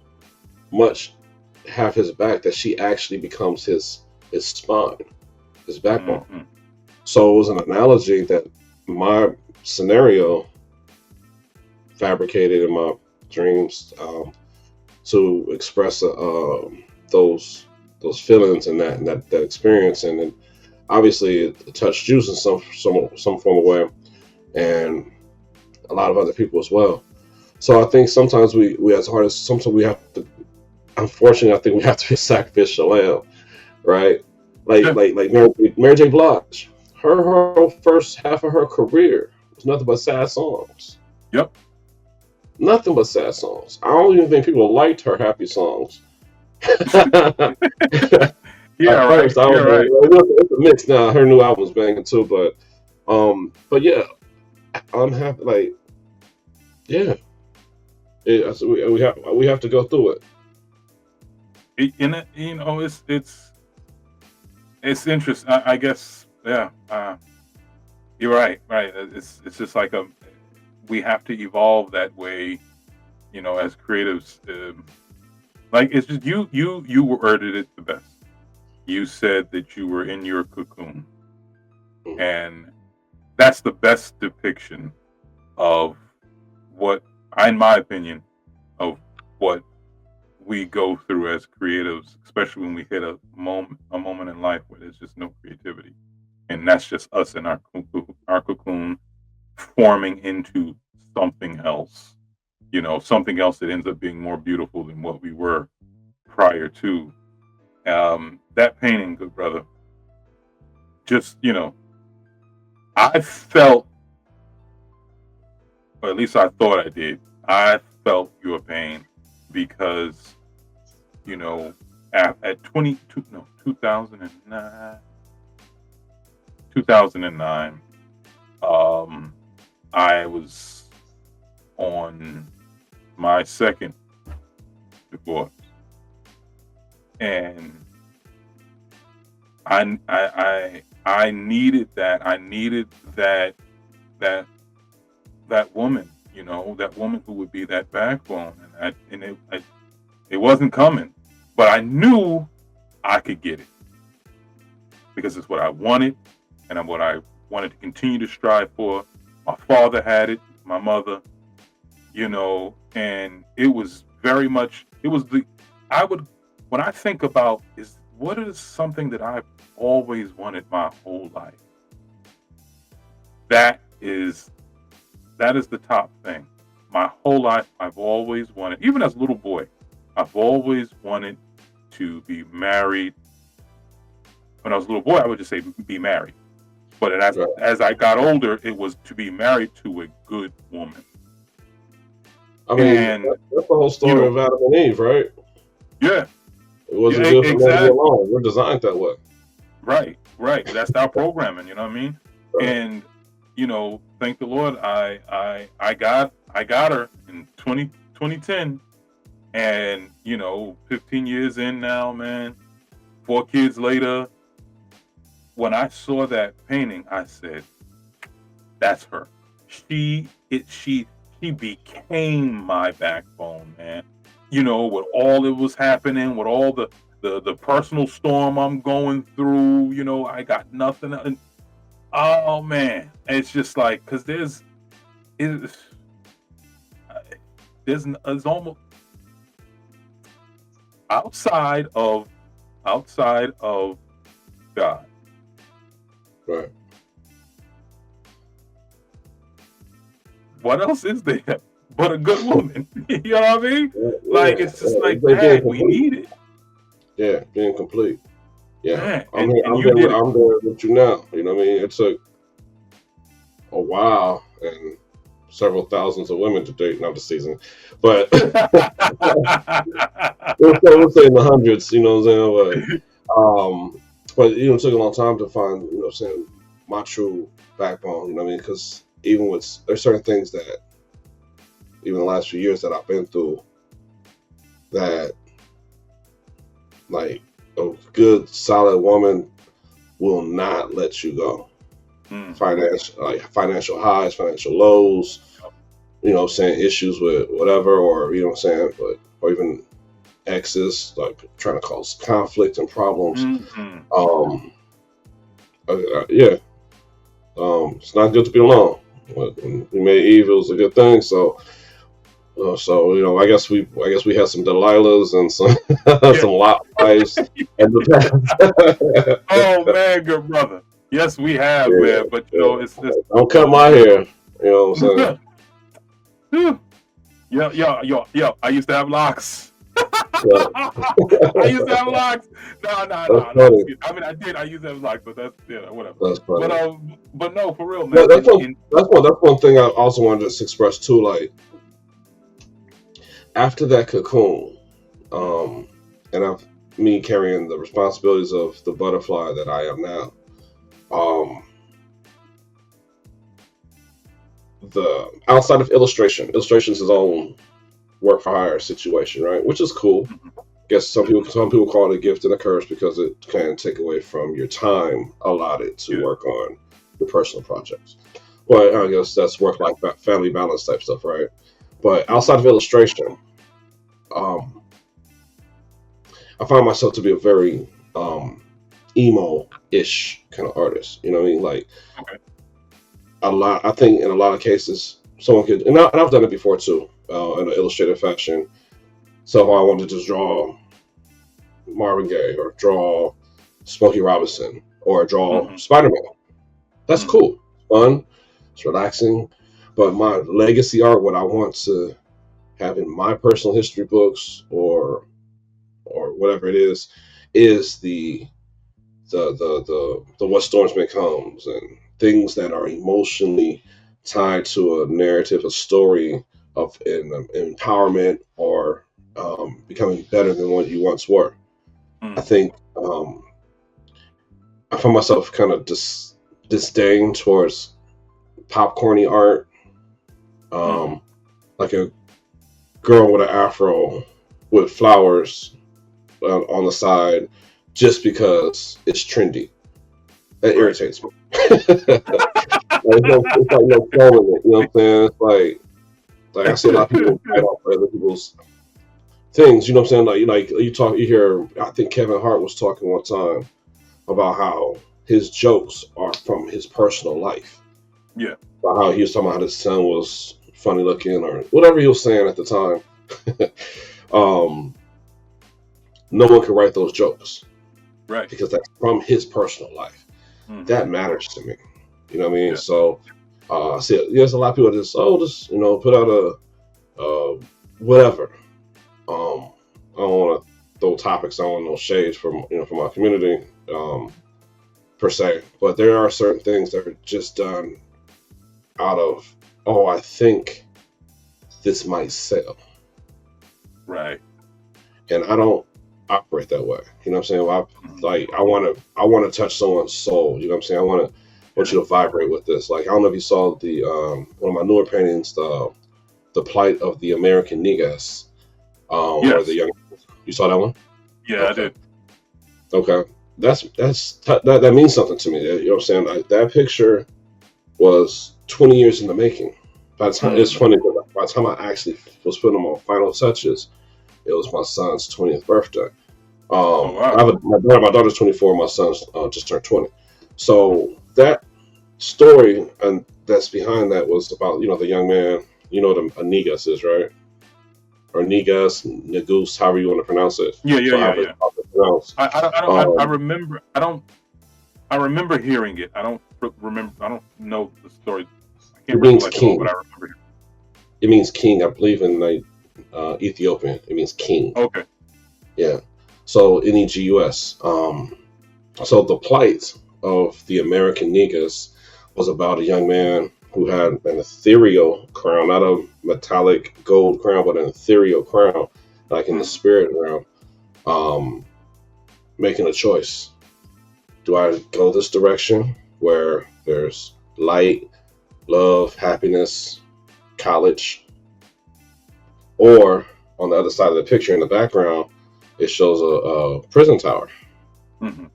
much have his back that she actually becomes his spine, his backbone. Mm. So it was an analogy that my scenario fabricated in my dreams to express those those feelings and that experience, and then obviously it touched Jews in some form of way, and a lot of other people as well. So I think sometimes we as artists, sometimes we have to. Unfortunately, I think we have to be a sacrificial lamb, right? Like Yeah. like like Mary J. Blige, her first half of her career was nothing but sad songs. Yep. Nothing but sad songs. I don't even think people liked her happy songs. At Yeah. Right. first, I Yeah. don't Right. know. It's a mix now. Her new album's banging too, but yeah, I'm happy. Like, yeah, we have to go through it. And it's interesting. I guess. Yeah. You're right. Right. It's just like we have to evolve that way. As creatives. Like it's just you worded it the best. You said that you were in your cocoon, Mhm. and that's the best depiction of what, in my opinion, of what we go through as creatives, especially when we hit a moment in life where there's just no creativity, and that's just us in our cocoon forming into something else. Something else that ends up being more beautiful than what we were prior to. That painting, good brother, just I felt, or at least I thought I did. I felt your pain because at 22, no, 2009, I was on my second divorce, and I needed that. I needed that that woman, that woman who would be that backbone, it wasn't coming, but I knew I could get it because it's what I wanted, and what I wanted to continue to strive for. My father had it, my mother, and it was very much. It was I would when I think about is what is something that I've always wanted my whole life. That is That is the top thing. My whole life, I've always wanted, even as a little boy, I've always wanted to be married. When I was a little boy, I would just say be married. But Right. as I got older, it was to be married to a good woman. I mean, And that's the whole you story know, of Adam and Eve, right? yeah, It yeah, wasn't good for man to be exactly, alone. We're designed that way. right, right. That's our programming. You know what I mean? Right. And thank the Lord, I got her in 2010. And 15 years in now, man, 4 kids later, when I saw that painting, I said, "That's her. She became my backbone, man. You know, with all that was happening, with all the personal storm I'm going through, you know, I got nothing. And oh man, it's just like because is there's almost outside of God. Right. What else is there but a good woman? You know what I mean? Like Yeah. it's just like, They being dang, we complete. need it, Yeah, being complete. Yeah, man. I'm And here. and you did it. I'm there with you now. You know what I mean? It took a while and several thousands of women to date. Not the season, but we'll say in the hundreds. You know what I'm saying? But you know, it took a long time to find. You know, what I'm saying my true backbone. You know what I mean? Because even with there's certain things that even the last few years that I've been through that like a good solid woman will not let you go. Financial highs, financial lows, you know what I'm saying, issues with whatever, or you know what I'm saying, but or even exes like trying to cause conflict and problems. Yeah. It's not good to be alone. When we made Eve, it was a good thing. So you know, I guess we had some Delilahs and some some Lot wives in the past. Oh man, good brother. Yes, we have, man. But you know, it's just don't cut my hair. You know what I'm saying? Yo. I used to have locks. I used to have locks. No. I mean, I did. I used to have locks, but that's whatever. That's funny. But no, for real, man. That's one thing I also wanted to express too. Like after that cocoon, and me carrying the responsibilities of the butterfly that I am now. The outside of illustration's his own work for hire situation, right? Which is cool. I guess some people call it a gift and a curse because it can take away from your time allotted to work on your personal projects. But I guess that's work-life family balance type stuff, right? But outside of illustration, I find myself to be a very emo-ish kind of artist. You know what I mean? Like I think in a lot of cases, someone could, and I've done it before too, in an illustrative fashion. So if I wanted to just draw Marvin Gaye or draw Smokey Robinson or draw Spider-Man, that's cool, fun, it's relaxing. But my legacy art, what I want to have in my personal history books or whatever it is the what storms may comes and things that are emotionally tied to a narrative, a story of empowerment or becoming better than what you once were. I think I find myself kind of disdain towards popcorny art, like a girl with an afro with flowers on the side just because it's trendy. That irritates me. It's like no flow in it. You know what I'm saying? It's like I see a lot of people fight off other people's things. You know what I'm saying? Like you hear. I think Kevin Hart was talking one time about how his jokes are from his personal life. Yeah. About how he was talking about how his son was funny looking or whatever he was saying at the time. No one can write those jokes. Right. Because that's from his personal life. That matters to me. You know what I mean? Yeah. So, see, there's a lot of people that just put out a whatever. I don't want to throw topics. I don't want no shade from my community per se. But there are certain things that are just done out of I think this might sell. Right. And I don't operate that way. You know what I'm saying? I want to touch someone's soul. You know what I'm saying? I want you to vibrate with this. Like, I don't know if you saw the one of my newer paintings, the plight of the American negress. Or the young. You saw that one? Yeah, okay. I did. Okay. that means something to me. You know what I'm saying? Like, that picture was 20 years in the making. By the time It's Mm. funny, because by the time I actually was putting on my final touches, it was my son's 20th birthday. Oh wow. My daughter's 24. My son's just turned 20. So that story and that's behind that was about, the young man. You know what a negus is, right? Or negus, negus, however you want to pronounce it. Yeah, yeah, So yeah, however yeah. it's pronounced. I Um, remember. I remember hearing it. I don't remember. I don't know the story. I it can't means recollect it all, but king. I remember. It means king. I believe in like Ethiopian. It means king. Okay. Yeah. So negus. So the plight of the American negus was about a young man who had an ethereal crown, not a metallic gold crown, but an ethereal crown, like in the Mm. spirit realm, um, making a choice. Do I go this direction where there's light, love, happiness, college, or on the other side of the picture in the background, it shows a prison tower. Mm-hmm.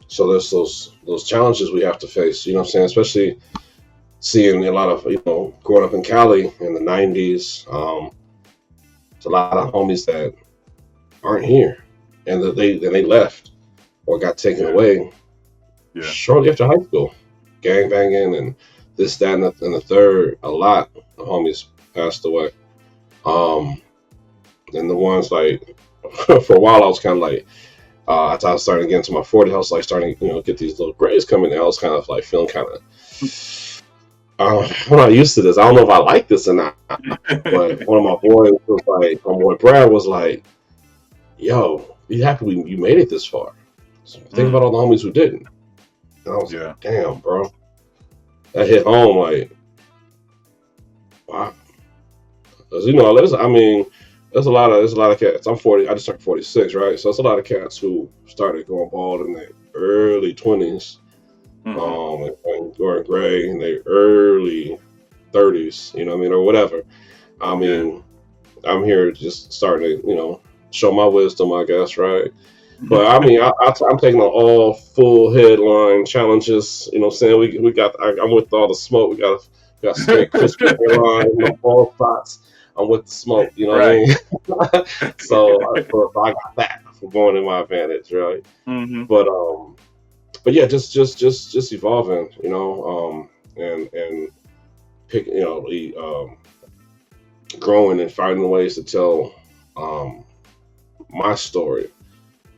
So there's those challenges we have to face. You know what I'm saying? Especially seeing a lot of, growing up in Cali in the '90s. There's a lot of homies that aren't here, and that they left or got taken Yeah. away Yeah. shortly after high school. Gang banging and this, that, and the third. A lot of homies passed away. Um, and the ones like for a while I was kind of like, after I was starting to get into my 40s, I was like starting to, get these little grays coming in. I was kind of like feeling kind of, I'm not used to this. I don't know if I like this or not. But one of my boys was like, my boy Brad was like, yo, you happy you made it this far. So think about Mm. all the homies who didn't. And I was Yeah. like, damn, bro. That hit home like, wow. Because, there's a lot of cats. I'm 40. I just turned 46, right? So it's a lot of cats who started going bald in their early 20s, Mm-hmm. and going gray in their early 30s. You know what I mean, or whatever. I Yeah. mean, I'm here just starting to, show my wisdom, I guess, right? But I mean, I'm taking on all full headline challenges. You know what I'm saying? We got. I'm with all the smoke. We got straight crispy hairline, no bald spots. I'm with the smoke. You know what I Right. mean? So I got that for going in my advantage, right? Mm-hmm. But yeah, just evolving. And pick. Growing and finding ways to tell um, my story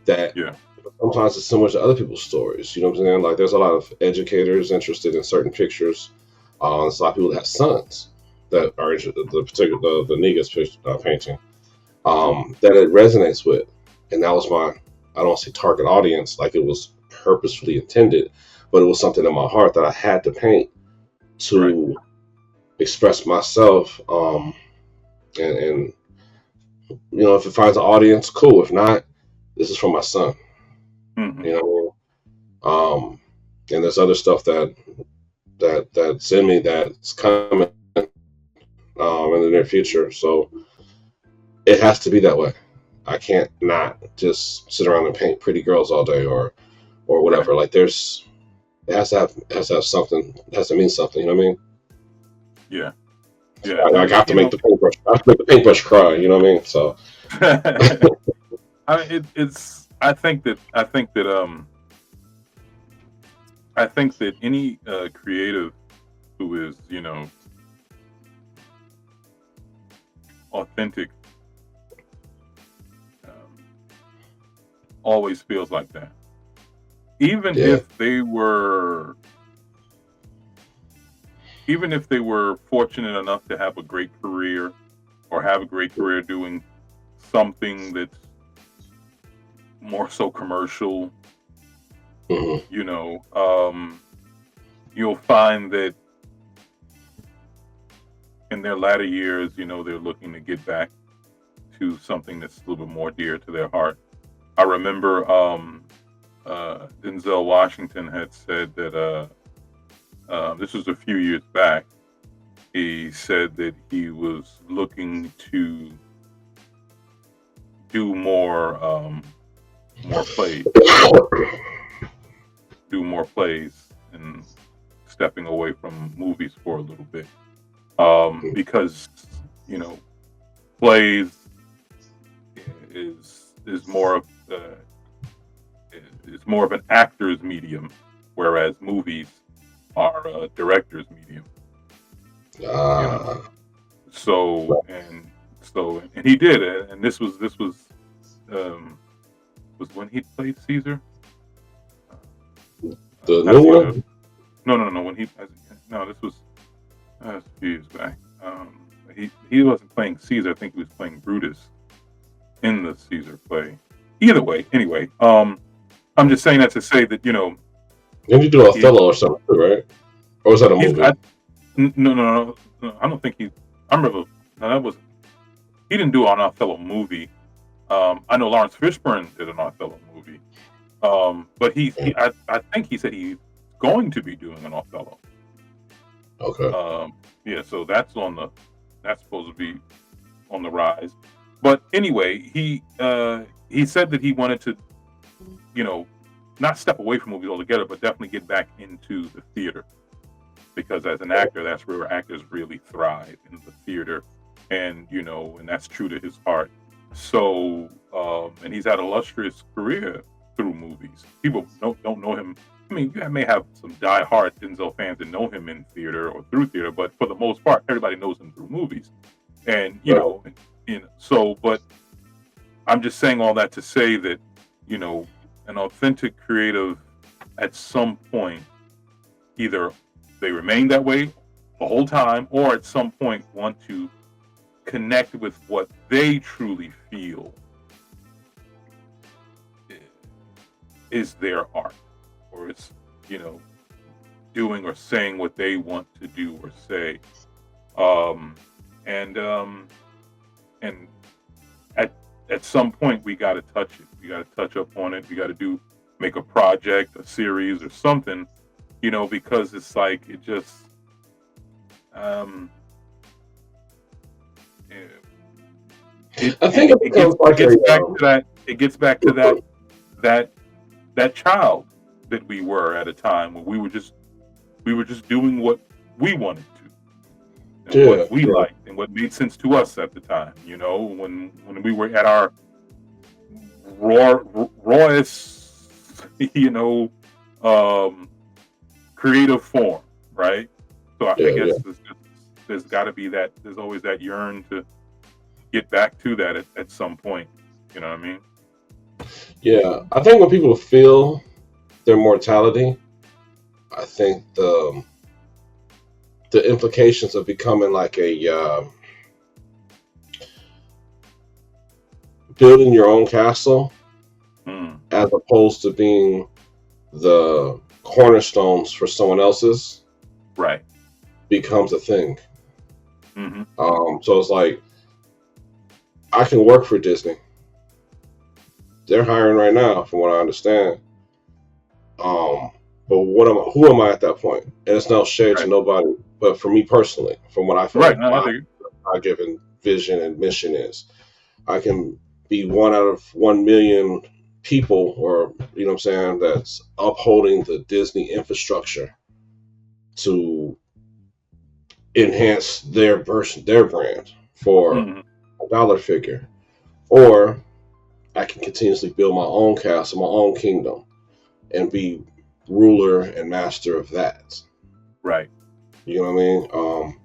that Yeah. sometimes it's similar to other people's stories. You know what I'm saying? Like there's a lot of educators interested in certain pictures. There's a lot of people that have sons that are interested in the particular the Negus painting that it resonates with, and that was my I don't want to say target audience like it was purposefully intended, but it was something in my heart that I had to paint Right. to express myself. And if it finds an audience, cool. If not, this is for my son. Mm-hmm. You know, and there's other stuff that's in me that's coming in the near future. So it has to be that way. I can't not just sit around and paint pretty girls all day or Right. whatever. Like it has to have something. It has to mean something. You know what I mean? Yeah. Yeah. I have to make the paintbrush. I have to make the paintbrush cry. You know what I mean? So I mean, it's. I think that any creative who is, authentic, um, always feels like that. Even yeah. if they were, even if they were fortunate enough to have a great career or have a great career doing something that's more so commercial, hmm you'll find that in their latter years, they're looking to get back to something that's a little bit more dear to their heart. I remember Denzel Washington had said that this was a few years back. He said that he was looking to do more more plays, do more plays, and stepping away from movies for a little bit, because you know plays is more of is more of an actor's medium, whereas movies are a director's medium. You know, so and he did it, and this was um, when he played Caesar. The Not new Caesar. one? No. When he no, this was a few years back. He wasn't playing Caesar. I think he was playing Brutus in the Caesar play. Either way, anyway, I'm just saying that to say that Didn't you do Othello or something too, right? Or was that a movie? No. I don't think he. I remember. No, that was. He didn't do an Othello movie. I know Lawrence Fishburne did an Othello movie. But I think he said he's going to be doing an Othello. Okay. Yeah, so that's supposed to be on the rise. But anyway, he said that he wanted to, not step away from movies altogether, but definitely get back into the theater, because as an actor, that's where actors really thrive, in the theater, and and that's true to his heart. So, and he's had an illustrious career through movies. People don't know him. I mean, you may have some die-hard Denzel fans that know him in theater or through theater, but for the most part, everybody knows him through movies. And so, but I'm just saying all that to say that an authentic creative, at some point, either they remain that way the whole time, or at some point want to connect with what they truly feel is their art, or it's doing or saying what they want to do or say, and at some point we got to touch it. We got to touch up on it. We got to make a project, a series, or something, because it's like it just I think it gets back to that child that we were at a time when we were just doing what we wanted to, and what we liked, and what made sense to us at the time. When we were at our rawest, creative form, right? So I guess there's got to be that. There's always that yearn to get back to that at some point. You know what I mean? Yeah, I think when people feel their mortality, I think the implications of becoming like a building your own castle, as opposed to being the cornerstones for someone else's, right, becomes a thing. Mm-hmm. So it's like, I can work for Disney. They're hiring right now, from what I understand. But who am I at that point? And it's no shade to nobody, but for me personally, from what I feel like my given vision and mission is, I can be one out of 1 million people, or that's upholding the Disney infrastructure to enhance their brand for a dollar figure, or I can continuously build my own castle, my own kingdom, and be ruler and master of that. Right. You know what I mean?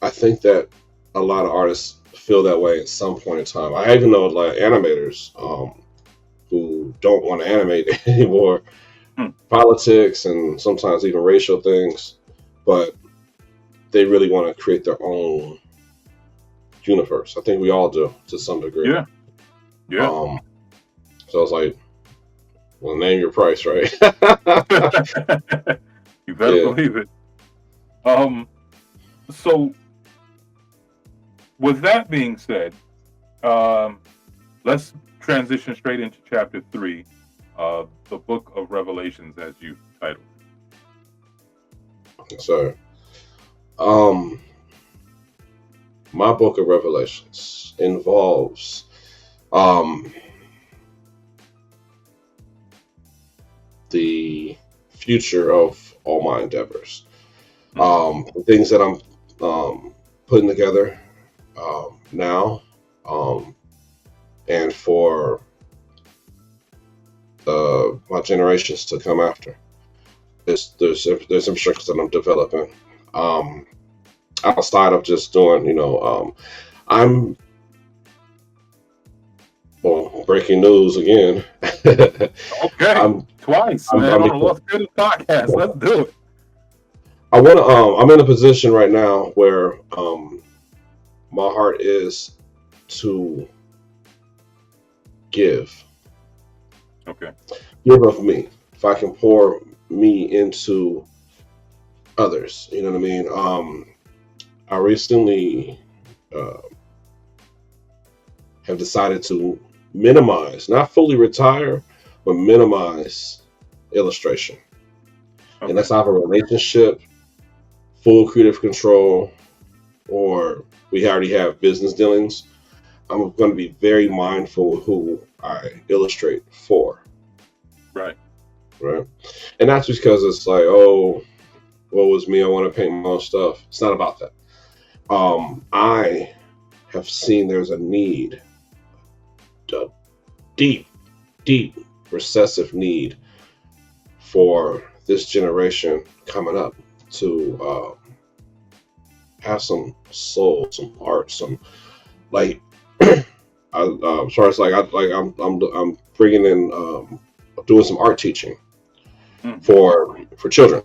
I think that a lot of artists feel that way at some point in time. I even know like animators who don't want to animate anymore. Politics and sometimes even racial things, but they really want to create their own universe. I think we all do to some degree. Yeah. So it's like, well, name your price, right? You better believe it. So with that being said, let's transition straight into chapter 3, the book of Revelations, as you titled it. So, my book of Revelations involves the future of all my endeavors. The things that I'm putting together now, and for my generations to come after. There's infrastructure that I'm developing. Outside of just doing, I'm well, breaking news again. Okay, twice, man, on the L.O.S.T Creative Podcast. Let's do it. I want to. I'm in a position right now where my heart is to give. Okay. Give of me. If I can pour me into others, you know what I mean. I recently have decided to minimize, not fully retire, but minimize illustration. Okay. Unless I have a relationship, full creative control, or we already have business dealings, I'm going to be very mindful of who I illustrate for. Right. And that's because it's like, oh, what was me? I want to paint my own stuff. It's not about that. I have seen there's a need, a deep, recessive need for this generation coming up to have some soul, some art, some like. As far as I'm bringing in, doing some art teaching for children.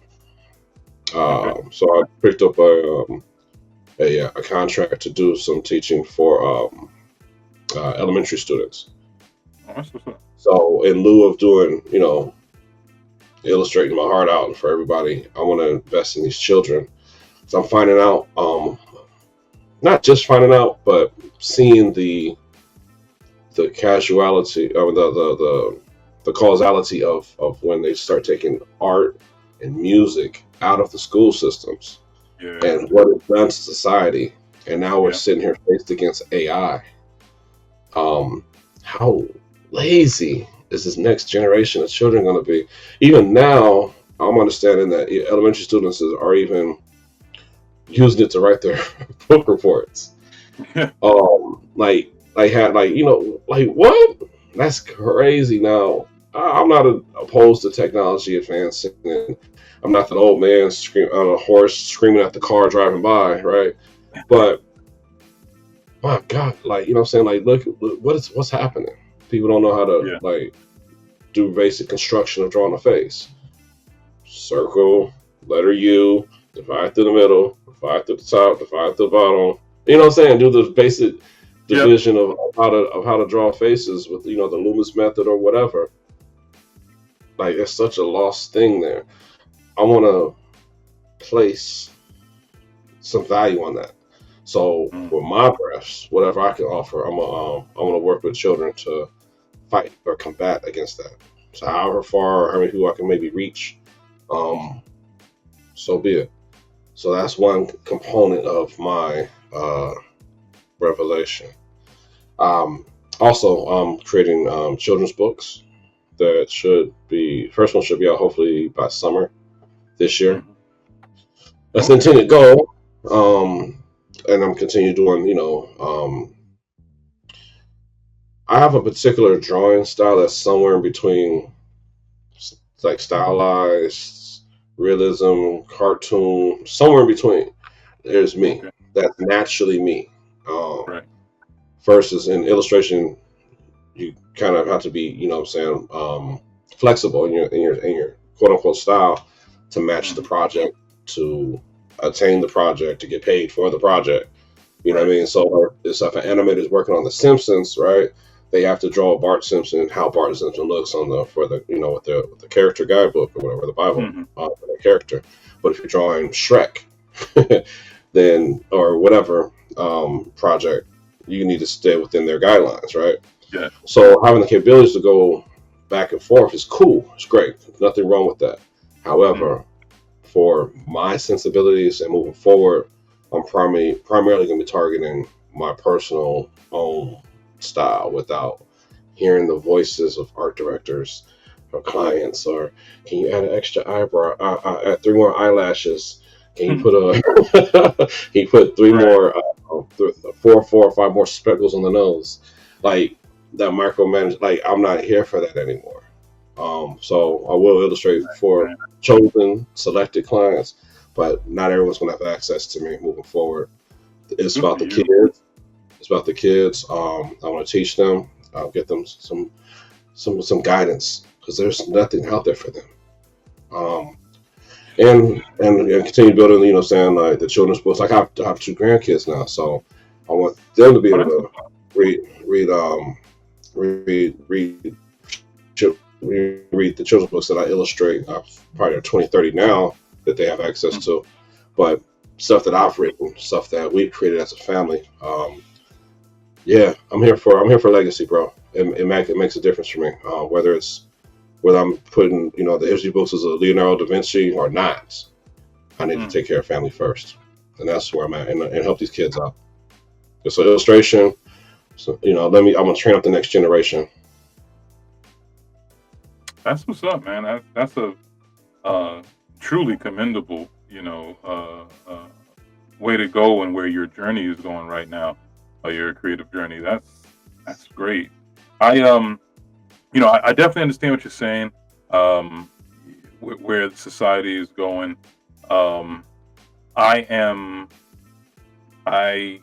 So I picked up a contract to do some teaching for elementary students. Oh, that's what's up. So in lieu of doing, illustrating my heart out for everybody, I want to invest in these children. So I'm finding out, not just finding out, but seeing the casuality, or the causality of when they start taking art and music out of the school systems, and what it's done to society. And now we're sitting here faced against AI. How lazy is this next generation of children going to be? Even now, I'm understanding that elementary students are even using it to write their book reports. What? That's crazy. Now, I'm not opposed to technology advancing. And I'm not that old man on a horse screaming at the car driving by, right? But my God, you know what I'm saying? Look what's happening. People don't know how to do basic construction of drawing a face. Circle, letter U, divide through the middle, divide through the top, divide through the bottom. You know what I'm saying? Do the basic division of how to draw faces with the Loomis method or whatever. It's such a lost thing there. I want to place some value on that. So with my breaths, whatever I can offer, I'm gonna work with children to fight or combat against that. So however far or how many people I can maybe reach, so be it. So that's one component of my revelation. Also, I'm creating children's books that first one should be out hopefully by summer this year. That's the intended goal. And I'm continuing doing, I have a particular drawing style that's somewhere in between, like stylized, realism, cartoon, somewhere in between. There's me. Okay. That's naturally me. Versus in illustration, you kind of have to be, flexible in your quote unquote style to match the project, to attain the project, to get paid for the project. You know what I mean? So if an animator is working on The Simpsons, right? They have to draw Bart Simpson, how Bart Simpson looks with the character guidebook or whatever, the Bible for the character. But if you're drawing Shrek, then or whatever project, you need to stay within their guidelines, right? Yeah. So having the capabilities to go back and forth is cool. It's great. Nothing wrong with that. However, for my sensibilities and moving forward, I'm primarily going to be targeting my personal own style without hearing the voices of art directors, clients, or can you add an extra eyebrow, add 3 more eyelashes? Can you put a can you put three Right. more, 4 or 5 more speckles on the nose? Like that micromanage. Like I'm not here for that anymore. So I will illustrate for Right. chosen, selected clients, but not everyone's going to have access to me moving forward. It's Good for about the you. kids. It's about the kids. I want to teach them. I'll get them some guidance because there's nothing out there for them. Um, and continue building. You know, what I'm saying, like the children's books. Like I have 2 grandkids now, so I want them to be Oh, able that's to read read read the children's books that I illustrate. Probably 20, 30 now that they have access to, but stuff that I've written, stuff that we've created as a family. Yeah, I'm here for legacy, bro. It makes a difference for me. Whether I'm putting the history books as a Leonardo da Vinci or not, I need to take care of family first, and that's where I'm at, and help these kids out. So illustration. So I'm gonna train up the next generation. That's what's up, man. That's a truly commendable, way to go, and where your journey is going right now, your creative journey. That's great. I definitely understand what you're saying. Um, where the society is going. Um, I am I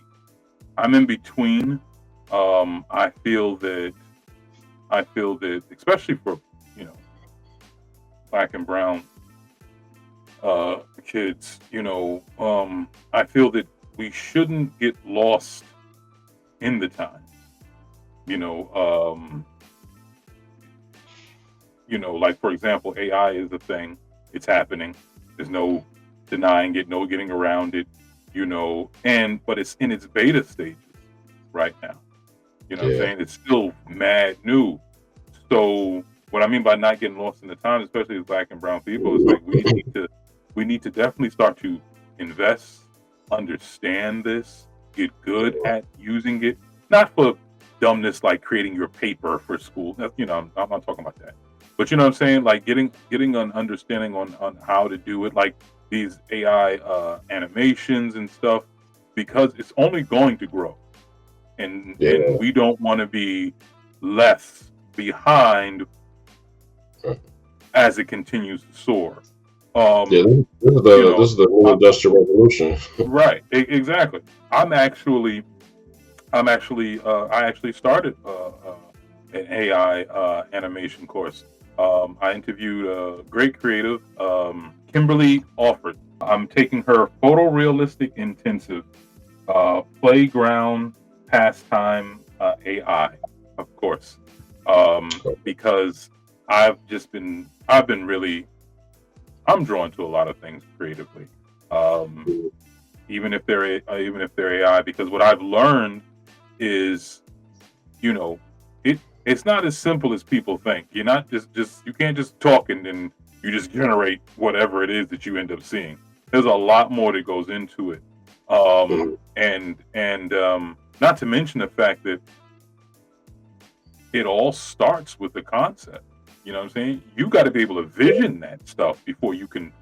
I'm in between. I feel that especially for you know black and brown kids, I feel that we shouldn't get lost in the times. You know, um, like for example, AI is a thing. It's happening. There's no denying it, no getting around it. But it's in its beta stages right now. You know what I'm Yeah, saying? It's still mad new. So what I mean by not getting lost in the times, especially as black and brown people, is like we need to definitely start to invest, understand this, get good at using it, not for dumbness like creating your paper for school. I'm not talking about that. But you know what I'm saying? Like getting an understanding on how to do it, like these AI animations and stuff, because it's only going to grow, and yeah. we don't want to be left behind as it continues to soar. Yeah, Um, this is you the know, this is the new I, industrial revolution. right, exactly. I actually started an AI animation course. I interviewed a great creative, Kimberly Offord. I'm taking her photorealistic intensive playground pastime AI, of course, because I've been really I'm drawn to a lot of things creatively, um, even if they're AI, because what I've learned is, you know, it's not as simple as people think. You're not just you can't just talk and then you just generate whatever it is that you end up seeing. There's a lot more that goes into it, Mhm. and not to mention the fact that it all starts with the concept. You know what I'm saying? You got to be able to vision that stuff before you can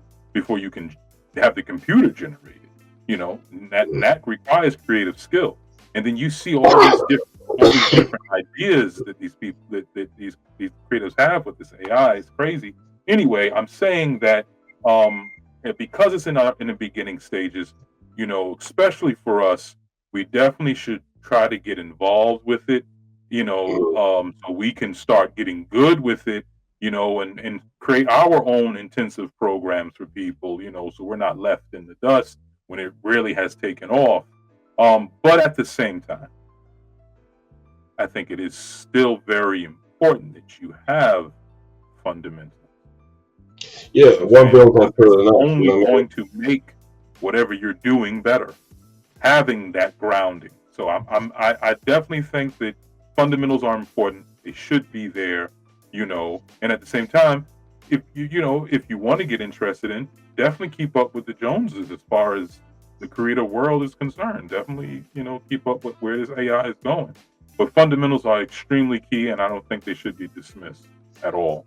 have the computer generated. And that requires creative skill. And then you see all these different ideas that these people that these creatives have with this AI. It's crazy. Anyway, I'm saying that because it's in the beginning stages, especially for us, we definitely should try to get involved with it, so we can start getting good with it, and create our own intensive programs for people, so we're not left in the dust when it really has taken off. But at the same time, I think it is still very important that you have fundamentals. You Yeah, know what I'm one saying? builds Because on that's the next. You only know what I mean? going to make whatever you're doing better, having that grounding. So I definitely think that fundamentals are important. They should be there, and at the same time, if you want to get interested in, definitely keep up with the Joneses as far as the creative world is concerned. Definitely, keep up with where this AI is going. But fundamentals are extremely key, and I don't think they should be dismissed at all.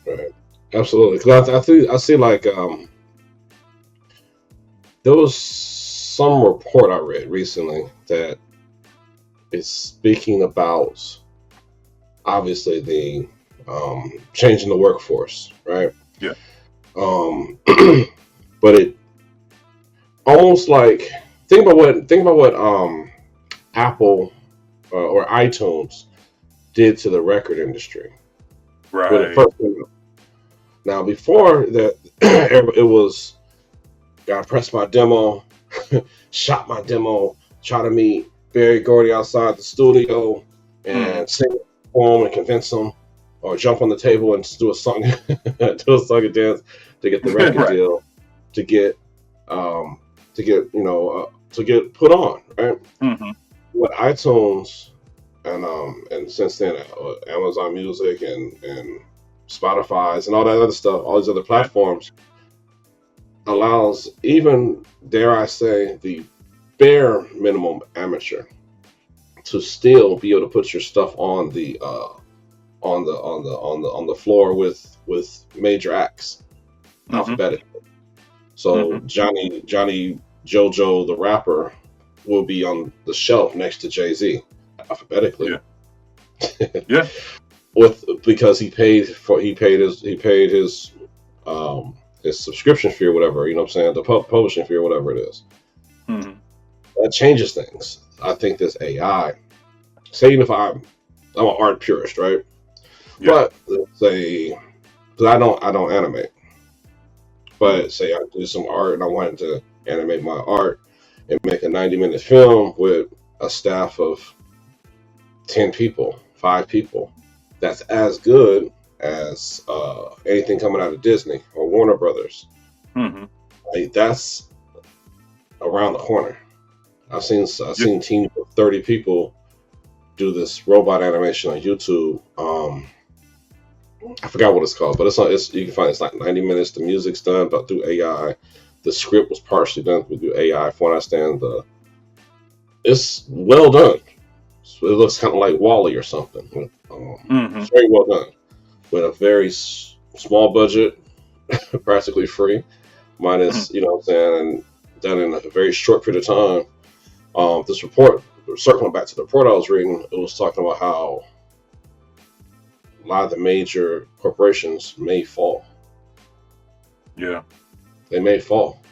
Right. Absolutely. Because I see like there was some report I read recently that is speaking about obviously the changing the workforce, right? Yeah. Um, but it almost like think about what Apple or iTunes did to the record industry when it Right. first came out. Now before that, it was got press my demo, shot my demo, try to meet Barry Gordy outside the studio Mm-hmm. and sing for him and convince him, or jump on the table and do a song, do a song and dance to get the record Right. deal, to get, to get put on, right? Mm-hmm. With iTunes and since then Amazon Music and Spotify's and all that other stuff, all these other Right. platforms allows even, dare I say, the bare minimum amateur to still be able to put your stuff on the floor with major acts Mm-hmm. alphabetically. So Mm-hmm. Johnny JoJo the rapper will be on the shelf next to Jay-Z alphabetically. Yeah. Yeah. With because he paid his subscription fee or whatever, you know what I'm saying, the publishing fee or whatever it is. Mm-hmm. That changes things. I think this AI, say even if I'm an art purist, right? Yeah. But let's say, because I don't animate, Mm-hmm. but say I do some art and I wanted to animate my art and make a 90-minute film with a staff of 10 people, 5 people, that's as good as anything coming out of Disney or Warner Brothers. Mm-hmm. Like, that's around the corner. I've Yeah. seen teams of 30 people do this robot animation on YouTube. I forgot what it's called, but it's you can find it's like 90 minutes. The music's done but through AI. The script was partially done through AI. From what I understand, it's well done. So it looks kind of like Wall-E or something. Mm-hmm. It's very well done with a very small budget, practically free, Mm-hmm. minus, you know what I'm saying, and done in a very short period of time. This report, circling back to the report I was reading, it was talking about how a lot of the major corporations may fall. Yeah. They may fall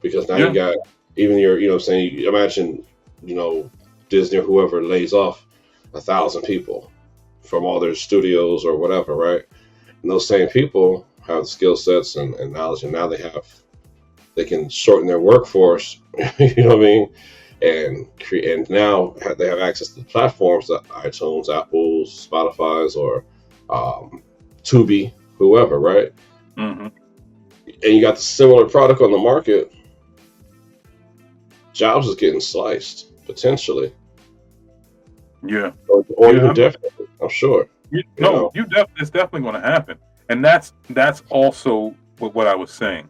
because now you Yeah. got even your, you know what I'm saying, you imagine, you know, Disney or whoever lays off 1,000 people from all their studios or whatever, right? And those same people have the skill sets and knowledge, and now they can shorten their workforce, you know what I mean, and create, and now they have access to platforms that iTunes, Apple's, Spotify's, or Tubi, whoever, right? Mm-hmm. And you got the similar product on the market. Jobs is getting sliced potentially, Yeah. or Yeah. even definitely. I'm sure. You No, know. it's definitely going to happen, and that's also what I was saying.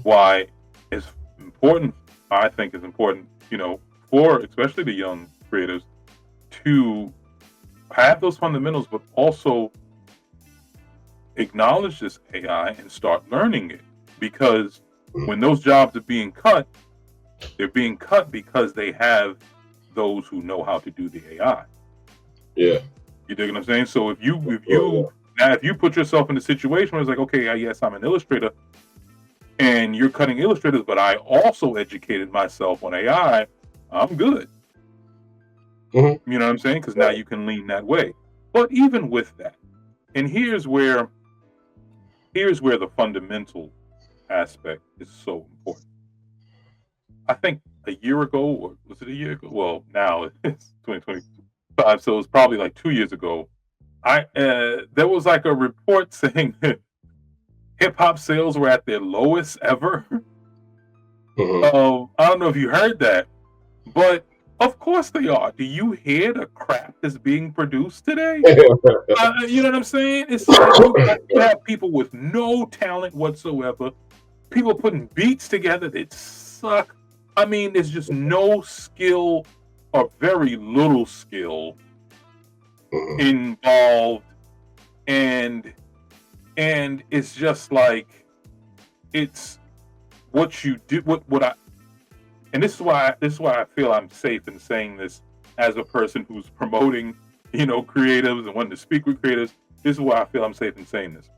Why it's important, I think, is important. For especially the young creatives to have those fundamentals, but also acknowledge this AI and start learning it. Because when those jobs are being cut, they're being cut because they have those who know how to do the AI. Yeah. You dig what I'm saying? So if you put yourself in a situation where it's like, okay, yes, I'm an illustrator, and you're cutting illustrators, but I also educated myself on AI, I'm good. Mm-hmm. You know what I'm saying? Because now you can lean that way. But even with that, and here's where the fundamental aspect is so important. I think a year ago, or was it a year ago? Well, now it's 2025, so it's probably like 2 years ago. There was like a report saying that hip hop sales were at their lowest ever. Mm-hmm. I don't know if you heard that, but of course they are. Do you hear the crap that's being produced today? You know what I'm saying? It's like you have people with no talent whatsoever, people putting beats together that suck. I mean, there's just no skill or very little skill Mm-hmm. involved, and And it's just like, it's what you do, what I, and this is why I feel I'm safe in saying this as a person who's promoting, creatives and wanting to speak with creatives. This is why I feel I'm safe in saying this.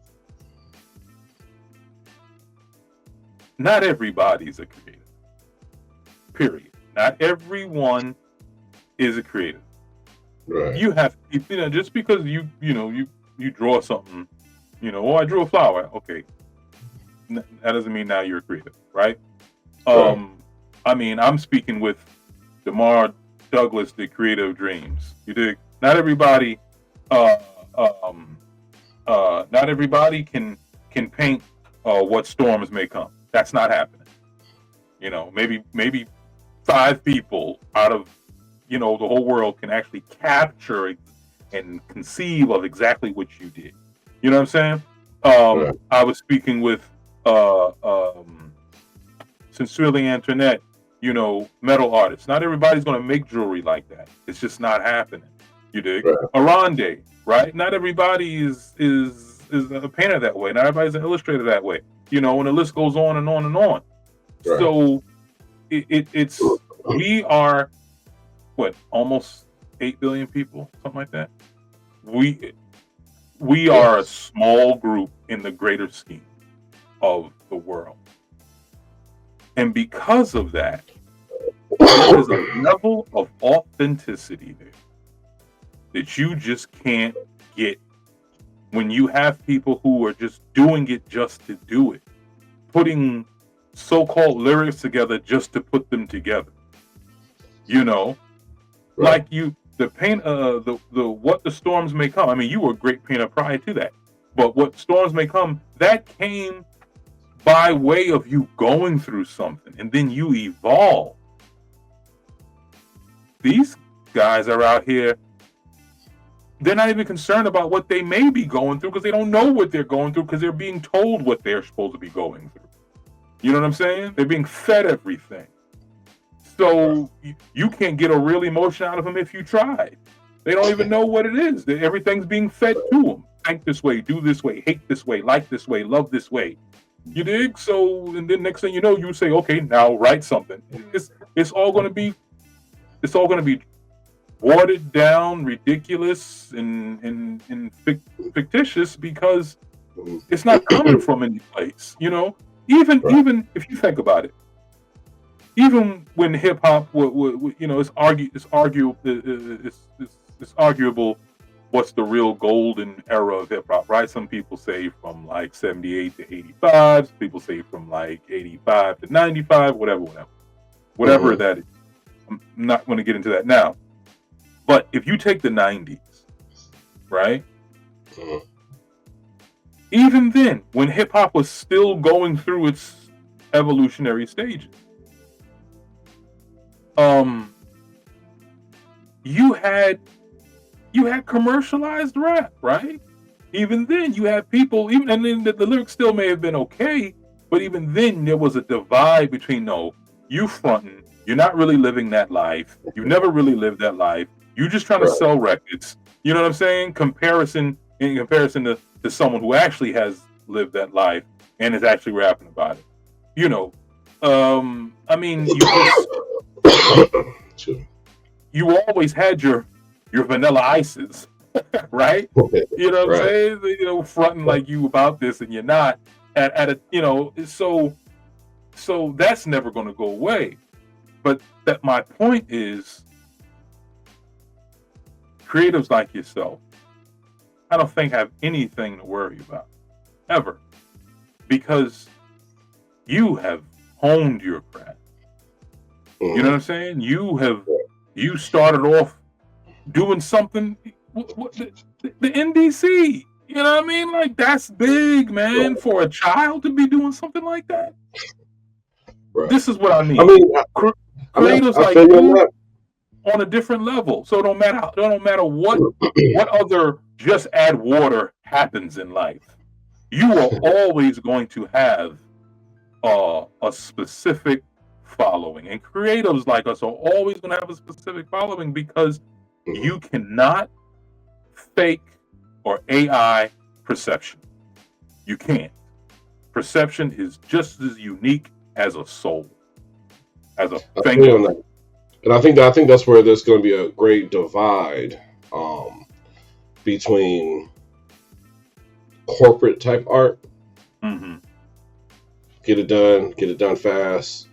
Not everybody's a creative. Period. Not everyone is a creative. Right. You have, just because you draw something, I drew a flower. Okay, that doesn't mean now you're a creative, right? I mean, I'm speaking with Demar Douglas, the creative dreams. You dig? Not everybody, not everybody can paint what storms may come. That's not happening. Maybe 5 people out of the whole world can actually capture and conceive of exactly what you did. You know what I'm saying? I was speaking with Sincerely Antoinette, metal artists. Not everybody's going to make jewelry like that. It's just not happening. You dig? Right. Arande, right? Not everybody is a painter that way. Not everybody's an illustrator that way. And the list goes on and on and on. Right. So it's we are almost 8 billion people, something like that. We are a small group in the greater scheme of the world. And because of that, there is a level of authenticity there that you just can't get when you have people who are just doing it just to do it, putting so-called lyrics together just to put them together. Right. Like the paint, the what the storms may come. I mean, you were a great painter prior to that, but what storms may come, that came by way of you going through something, and then you evolve. These guys are out here, they're not even concerned about what they may be going through because they don't know what they're going through because they're being told what they're supposed to be going through. You know what I'm saying? They're being fed everything. So you can't get a real emotion out of them if you try. They don't even know what it is. Everything's being fed to them. Think this way, do this way, hate this way, like this way, love this way. You dig? So, and then next thing you know, you say, okay, now write something. It's all going to be watered down, ridiculous, and fictitious because it's not coming from any place. Even if you think about it, even when hip hop, it's arguable what's the real golden era of hip hop, right? Some people say from like 78 to 85. Some people say from like 85 to 95, whatever that is. I'm not going to get into that now. But if you take the 90s, right? Even then, when hip hop was still going through its evolutionary stages, you had commercialized rap, right? Even then, you had people, and then the lyrics still may have been okay, but even then, there was a divide between, no, you fronting, you're not really living that life, you never really lived that life, you just trying to sell records. You know what I'm saying? In comparison to someone who actually has lived that life and is actually rapping about it. I mean, you always had your Vanilla Ices, right? You know what I'm saying? Fronting like you about this and you're not at a, so that's never going to go away. But that my point is, creatives like yourself, I don't think have anything to worry about ever, because you have honed your craft. You know what I'm saying? You started off doing something, the NDC. You know what I mean? Like, that's big, man, for a child to be doing something like that. Right. This is what I mean. Creatives like you on a different level. So it don't matter what other just add water happens in life. You are always going to have a specific following, and creatives like us are always going to have a specific following because you cannot fake or AI perception. You can't. Perception is just as unique as a soul, as a I thing. agree on that. And I think that's where there's going to be a great divide between corporate type art, Mm-hmm. get it done fast,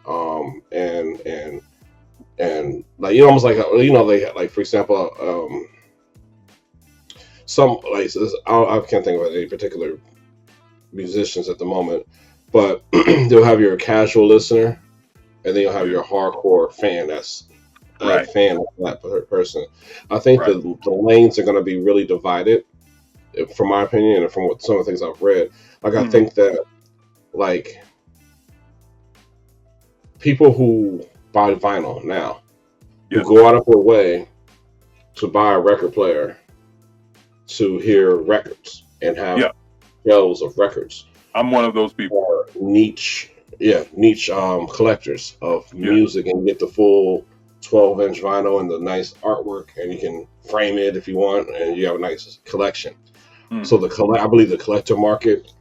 and like almost like they like for example some like I can't think of any particular musicians at the moment, but they'll have your casual listener, and then you'll have your hardcore fan that's a Right. fan of that person. I think Right. the lanes are going to be really divided, from my opinion, and from what some of the things I've read. Like I think that like people who buy vinyl now, who go out of their way to buy a record player to hear records and have shelves of records. I'm one of those people. Or niche collectors of music, and get the full 12-inch vinyl and the nice artwork, and you can frame it if you want, and you have a nice collection. So I believe the collector market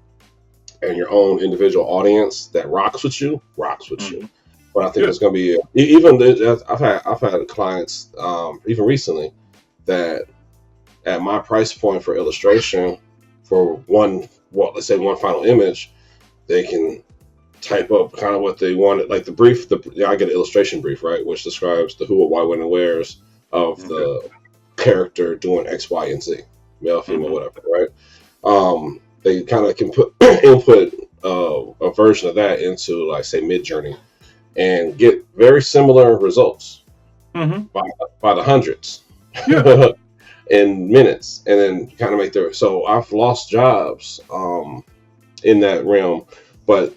and your own individual audience that rocks with you. But I think it's going to be even. I've had clients even recently that at my price point for illustration for let's say one final image, they can type up kind of what they wanted, like the brief. I get an illustration brief, right, which describes the who, what, why, when, and wheres of the character doing X, Y, and Z, male, female, whatever, right? They kind of can input a version of that into, like, say, Midjourney, and get very similar results by the hundreds in minutes, and then kind of make their. So I've lost jobs in that realm, but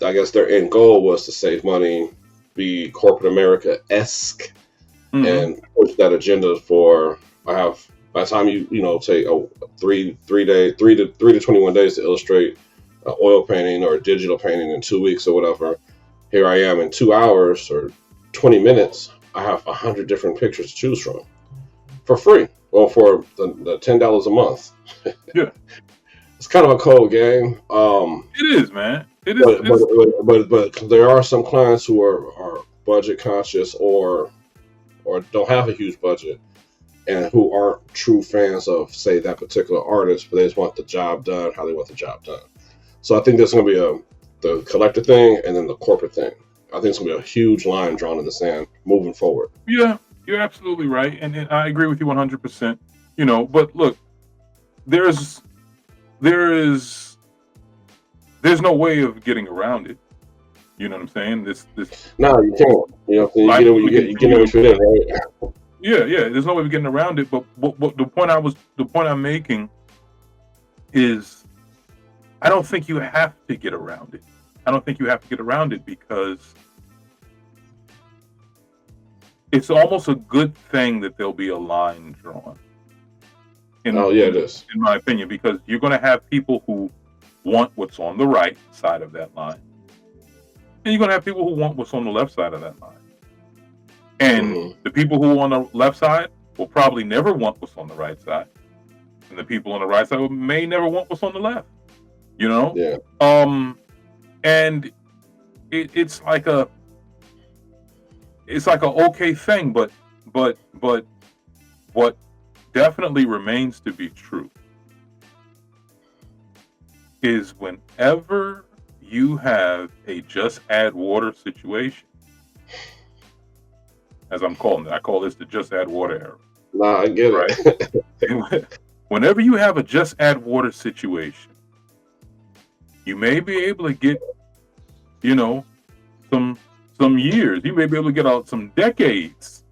I guess their end goal was to save money, be corporate America-esque, and push that agenda for. By the time you take 3 to 21 days to illustrate an oil painting or a digital painting in 2 weeks or whatever. Here I am in 2 hours or 20 minutes. I have 100 different pictures to choose from for free, or for the $10 a month. It's kind of a cold game. It is, man. It is. But there are some clients who are budget conscious or don't have a huge budget, and who aren't true fans of, say, that particular artist, but they just want the job done how they want the job done. So I think there's going to be the collector thing and then the corporate thing. I think it's going to be a huge line drawn in the sand moving forward. Yeah, you're absolutely right, and I agree with you 100%. But look, there's no way of getting around it. You know what I'm saying? This. No, you can't. You get what you did, right? Yeah. There's no way of getting around it. But the point I'm making is, I don't think you have to get around it. I don't think you have to get around it, because it's almost a good thing that there'll be a line drawn. It is. In my opinion, because you're going to have people who want what's on the right side of that line, and you're going to have people who want what's on the left side of that line. And the people who are on the left side will probably never want what's on the right side, and the people on the right side may never want what's on the left. Yeah. And it's like a okay thing, but what definitely remains to be true is, whenever you have a just add water situation, as I'm calling it, I call this the just add water era. Nah, I get it. Right? Whenever you have a just add water situation, you may be able to get, some years. You may be able to get out some decades.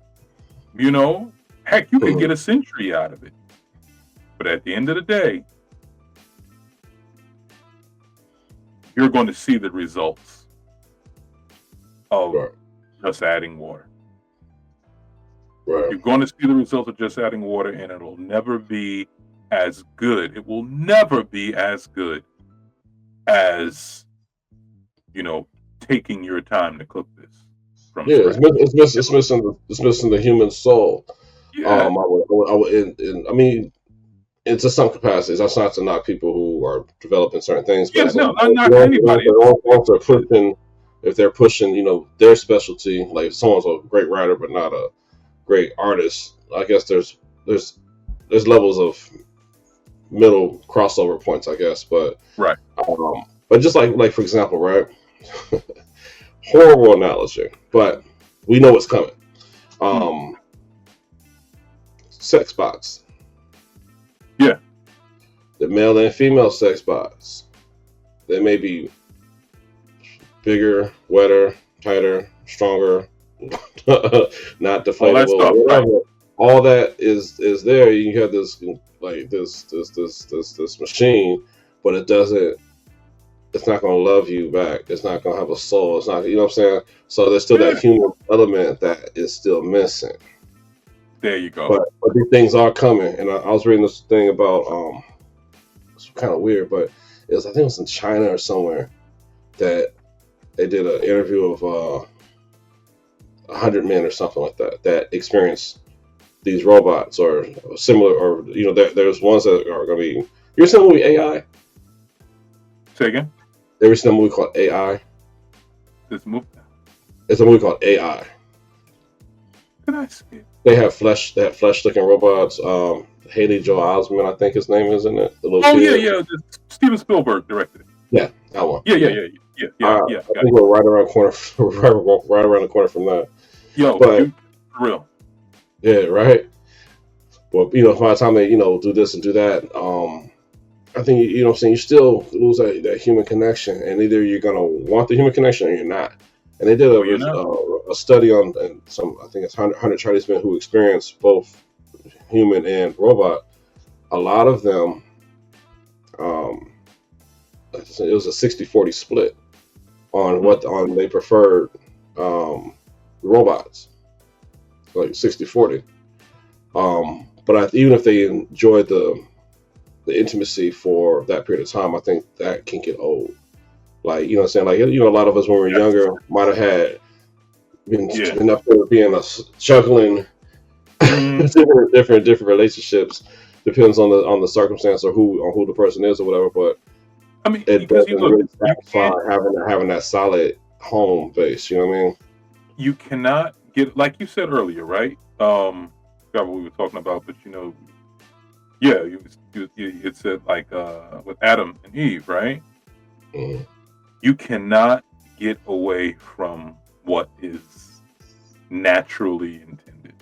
Heck, you can get a century out of it. But at the end of the day, you're going to see the results of just adding water. Right. You're going to see the results of just adding water, and it'll never be as good. It will never be as good as, taking your time to cook this from scratch. It's missing the human soul. Yeah. into some capacities. That's not to knock people who are developing certain things, but Yeah, it's no, like not knocking anybody. if they're pushing, their specialty. Like if someone's a great writer but not a great artist, I guess there's levels of middle crossover points, I guess. But Right. but just like for example, right? Horrible analogy, but we know what's coming. Sex bots. Yeah. The male and female sex bots. They may be bigger, wetter, tighter, stronger, not deflatable, stuff, whatever. right. All that is there. You have this this machine, but it's not going to love you back. It's not going to have a soul. It's not, you know what I'm saying? So there's still that human element that is still missing. There you go. But these things are coming. And I was reading this thing about, it's kind of weird, but I think it was in China or somewhere that they did an interview of 100 men or something like that experienced these robots or similar, or, there's ones that are going to be, you ever seen the movie AI? Say again? Ever seen a movie called AI? This movie? It's a movie called AI. Can I see it? They have flesh-looking robots. Haley Joel Osment, I think his name is in it. The little kid. Yeah. Steven Spielberg directed it. Yeah, that one. Yeah. I think we're right around the corner. Right around the corner from that. Yo, but, dude, for real. Yeah, right. But by the time they do this and do that, I think what I'm saying, you still lose that human connection, and either you're gonna want the human connection or you're not. And they did a study on I think it's 100 Chinese men who experienced both human and robot. A lot of them, it was a 60-40 split on they preferred robots, like 60-40. But even if they enjoyed the intimacy for that period of time, I think that can get old. Like, what I'm saying? Like, a lot of us when we were younger might have been up there being juggling different relationships. Depends on the circumstance or who the person is or whatever. But I mean, it doesn't really satisfy having that solid home base. You know what I mean? You cannot get, like you said earlier, right? Forgot what we were talking about, but yeah, you said like with Adam and Eve, right? Mm-hmm. You cannot get away from what is naturally intended.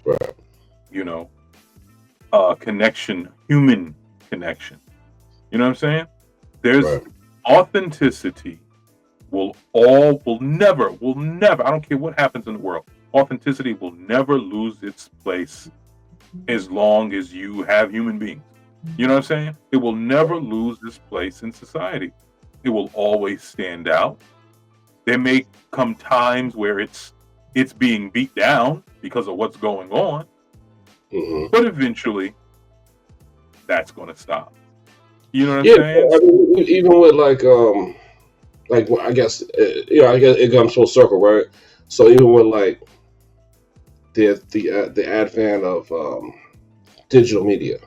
Right. Connection, human connection. You know what I'm saying? There's right. Authenticity will never, I don't care what happens in the world, authenticity will never lose its place as long as you have human beings. You know what I'm saying? It will never lose its place in society. It will always stand out. There may come times where it's being beat down because of what's going on, mm-hmm. but eventually that's going to stop. You know what I'm saying? I mean, even with I guess I guess it comes full circle, right? So even with like the advent of digital media,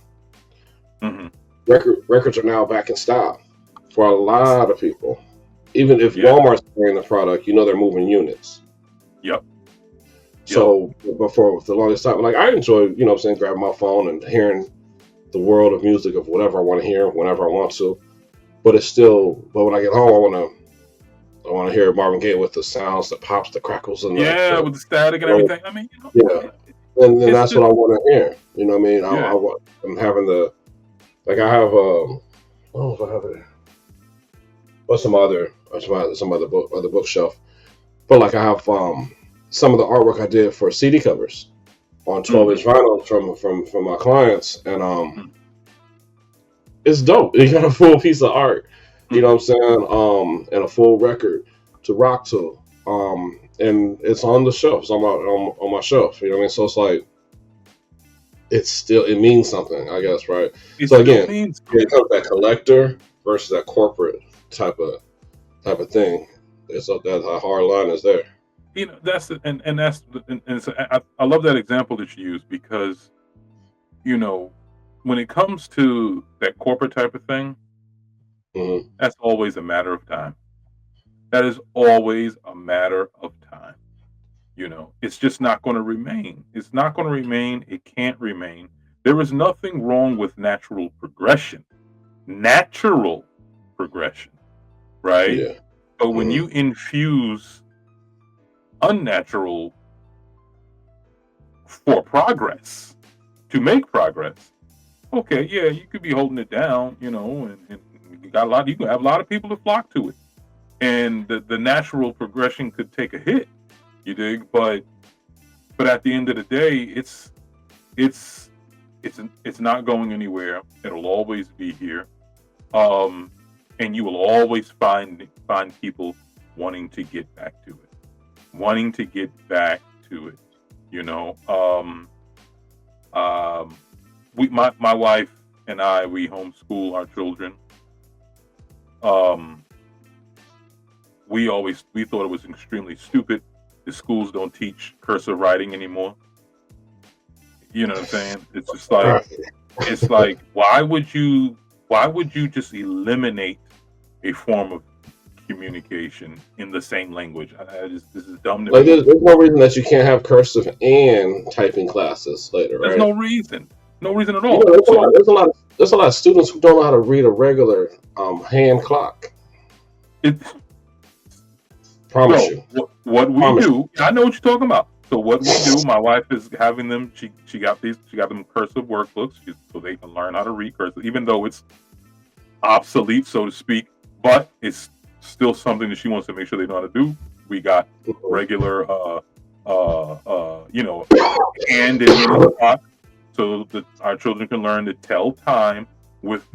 mm-hmm. records are now back in style for a lot of people. Even if Walmart's carrying the product, they're moving units. Yep. So, but for the longest time, like I enjoy, grabbing my phone and hearing the world of music of whatever I want to hear whenever I want to. But when I get home, I want to hear Marvin Gaye with the sounds, the pops, the crackles, and with the static and everything. I mean, and then that's what I want to hear. You know what I mean? I'm having I have what do I have it? Or some other bookshelf. But like I have some of the artwork I did for CD covers on 12-inch vinyl from my clients, and it's dope. You got a full piece of art, you know what I'm saying, and a full record to rock to, and it's on the shelf. It's on my shelf. You know what I mean? So it's like it means something, I guess, right? So again, it comes that collector versus that corporate type of thing. It's that hard line is there. That's I love that example that you use because when it comes to that corporate type of thing, Mm-hmm. that's always a matter of time. That is always a matter of time. It's just not going to remain. It's not going to remain. It can't remain. There is nothing wrong with natural progression. Natural progression, right? Yeah. But when Mm-hmm. you infuse unnatural for progress, to make progress, okay, yeah, you could be holding it down, and you can have a lot of people to flock to it. And the natural progression could take a hit, you dig? But at the end of the day, it's it's not going anywhere. It'll always be here. Um, and you will always find people wanting to get back to it, wanting to get back to it. You know, my wife and I, we homeschool our children. Um, we thought it was extremely stupid. The schools don't teach cursive writing anymore. You know what I'm saying? It's just like, why would you just eliminate a form of communication in the same language? This is dumb to Like me. there's no reason that you can't have cursive and typing classes later, There's right? no reason at You all. know, So there's a lot of students who don't know how to read a regular hand clock. it's Promise so you. what we Promise do. I know what you're talking about. So what we do, my wife is having them. She got them cursive workbooks so they can learn how to read cursive, even though it's obsolete, so to speak. But it's still something that she wants to make sure they know how to do. We got you. regular, hand and minute clock, so that our children can learn to tell time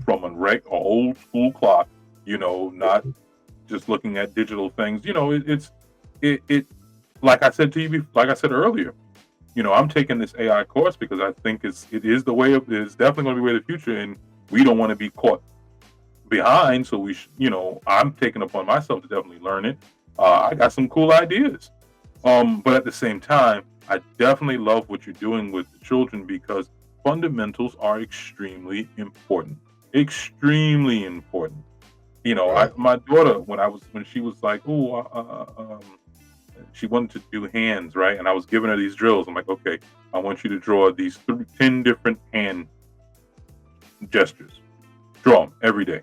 from a old school clock. Not just looking at digital things. It like I said to you, like I said earlier. I'm taking this AI course because I think it's definitely going to be the way of the future, and we don't want to be caught behind. So I'm taking upon myself to definitely learn it. I got some cool ideas. But at the same time, I definitely love what you're doing with the children because fundamentals are extremely important. Extremely important. Right. My daughter, when she was like, she wanted to do hands, right? And I was giving her these drills. I'm like, okay, I want you to draw these 10 different hand gestures. Draw them every day.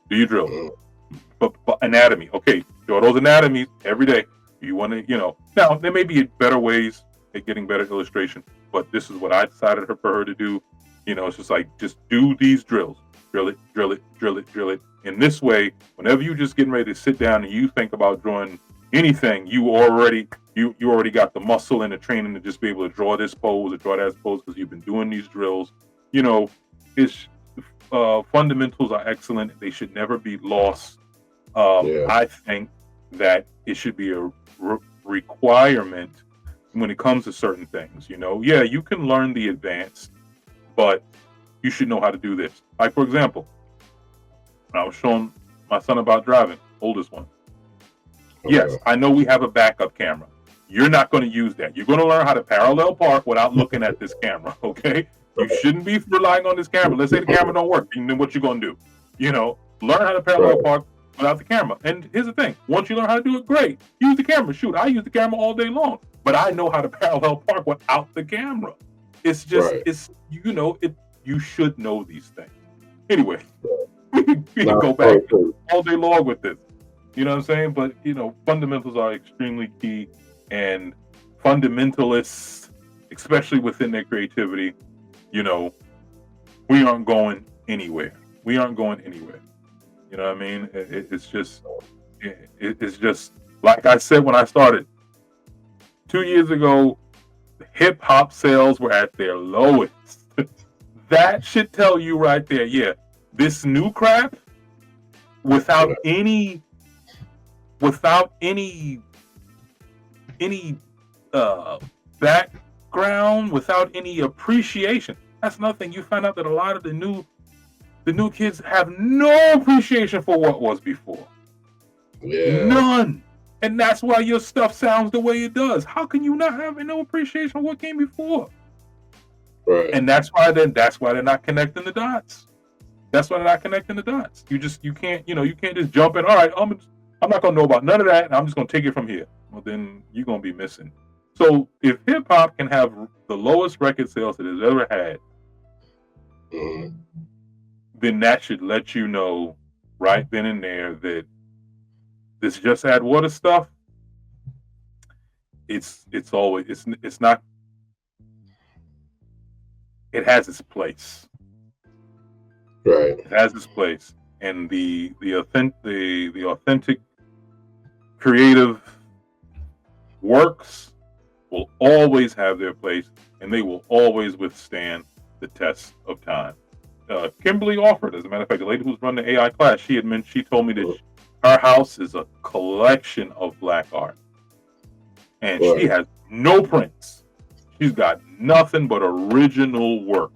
Do your drills. Mm-hmm. But anatomy, okay, draw those anatomies every day. You want to, now there may be better ways at getting better illustration, but this is what I decided for her to do. It's just like, just do these drills. Drill it, drill it, drill it, drill it. In this way, whenever you just getting ready to sit down and you think about drawing anything, you already got the muscle and the training to just be able to draw this pose or draw that pose because you've been doing these drills. It's fundamentals are excellent. They should never be lost. Yeah. I think that it should be a requirement when it comes to certain things. Yeah, you can learn the advanced, but you should know how to do this. Like, for example, when I was showing my son about driving, oldest one. Yes, Okay. I know we have a backup camera. You're not going to use that. You're going to learn how to parallel park without looking at this camera, okay? You shouldn't be relying on this camera. Let's say the camera don't work. Then what you going to do? Learn how to parallel park without the camera. And here's the thing. Once you learn how to do it, great. Use the camera. Shoot, I use the camera all day long. But I know how to parallel park without the camera. It's just, you should know these things. Anyway, we can go back all day long with this. You know what I'm saying? But, fundamentals are extremely key. And fundamentalists, especially within their creativity, we aren't going anywhere. We aren't going anywhere. You know what I mean? It's just like I said when I started 2 years ago, hip hop sales were at their lowest. That should tell you right there. Yeah, this new crap, without any background, without any appreciation. That's nothing. You find out that a lot of the new kids have no appreciation for what was before. Yeah. None. And that's why your stuff sounds the way it does. How can you not have no appreciation for what came before? Right. And that's why they're not connecting the dots. That's why they're not connecting the dots. You can't just jump in. All right, I'm not gonna know about none of that, and I'm just gonna take it from here. Well, then you're gonna be missing. So if hip hop can have the lowest record sales it has ever had, Mm-hmm. then that should let you know right then and there that this Just Add Water stuff, it's not. It has its place. Right. It has its place, and the authentic creative works will always have their place, and they will always withstand the test of time. Kimberly offered, as a matter of fact, the lady who's run the AI class, she told me that her house is a collection of black art, and she has no prints. She's got nothing but original works.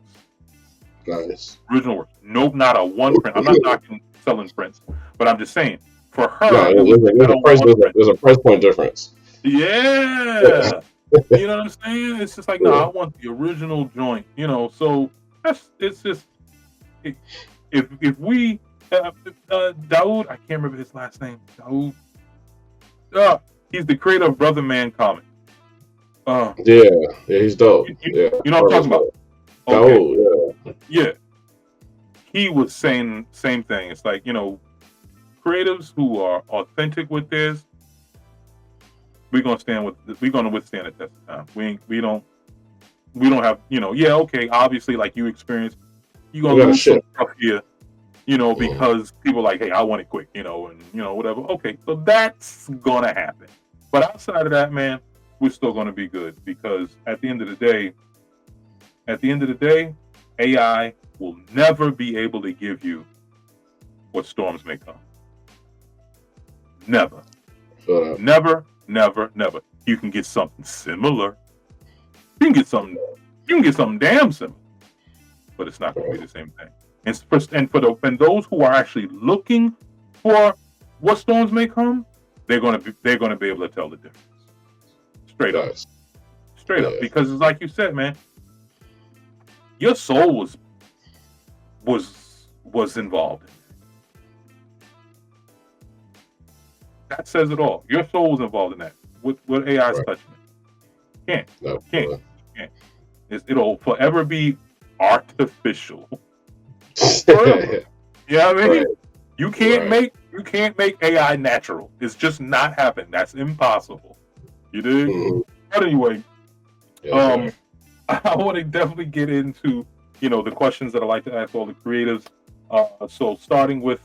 Nice. Original works. Nope, not a one print. I'm not knocking selling prints, but I'm just saying for her, there's a price point difference. Yeah. You know what I'm saying? It's just like, no, I want the original joint, so it's just, if we, Daoud, I can't remember his last name, Daoud, he's the creator of Brother Man comic. Yeah, he's dope. You know what I'm talking about? Okay. Daoud, yeah. He was saying the same thing. It's like, creatives who are authentic with theirs, we're gonna withstand the test of time. We don't have, okay, obviously, like you experienced, you're gonna lose some stuff here, because people are like, hey, I want it quick, and whatever. Okay, so that's gonna happen. But outside of that, man, we're still gonna be good, because at the end of the day, AI will never be able to give you what storms may come. Never. Never. You can get something similar. You can get something damn similar, but it's not going to be the same thing. And those who are actually looking for what storms may come, they're going to be able to tell the difference. Straight up, because it's like you said, man. Your soul was involved in it. That says it all. Your soul was involved in that. What AI is touching it. Can't. It'll forever be artificial. Forever. You know what I mean? Right. You can't make AI natural. It's just not happening. That's impossible. You dig? Mm-hmm. But anyway, I want to definitely get into, the questions that I like to ask all the creatives. So starting with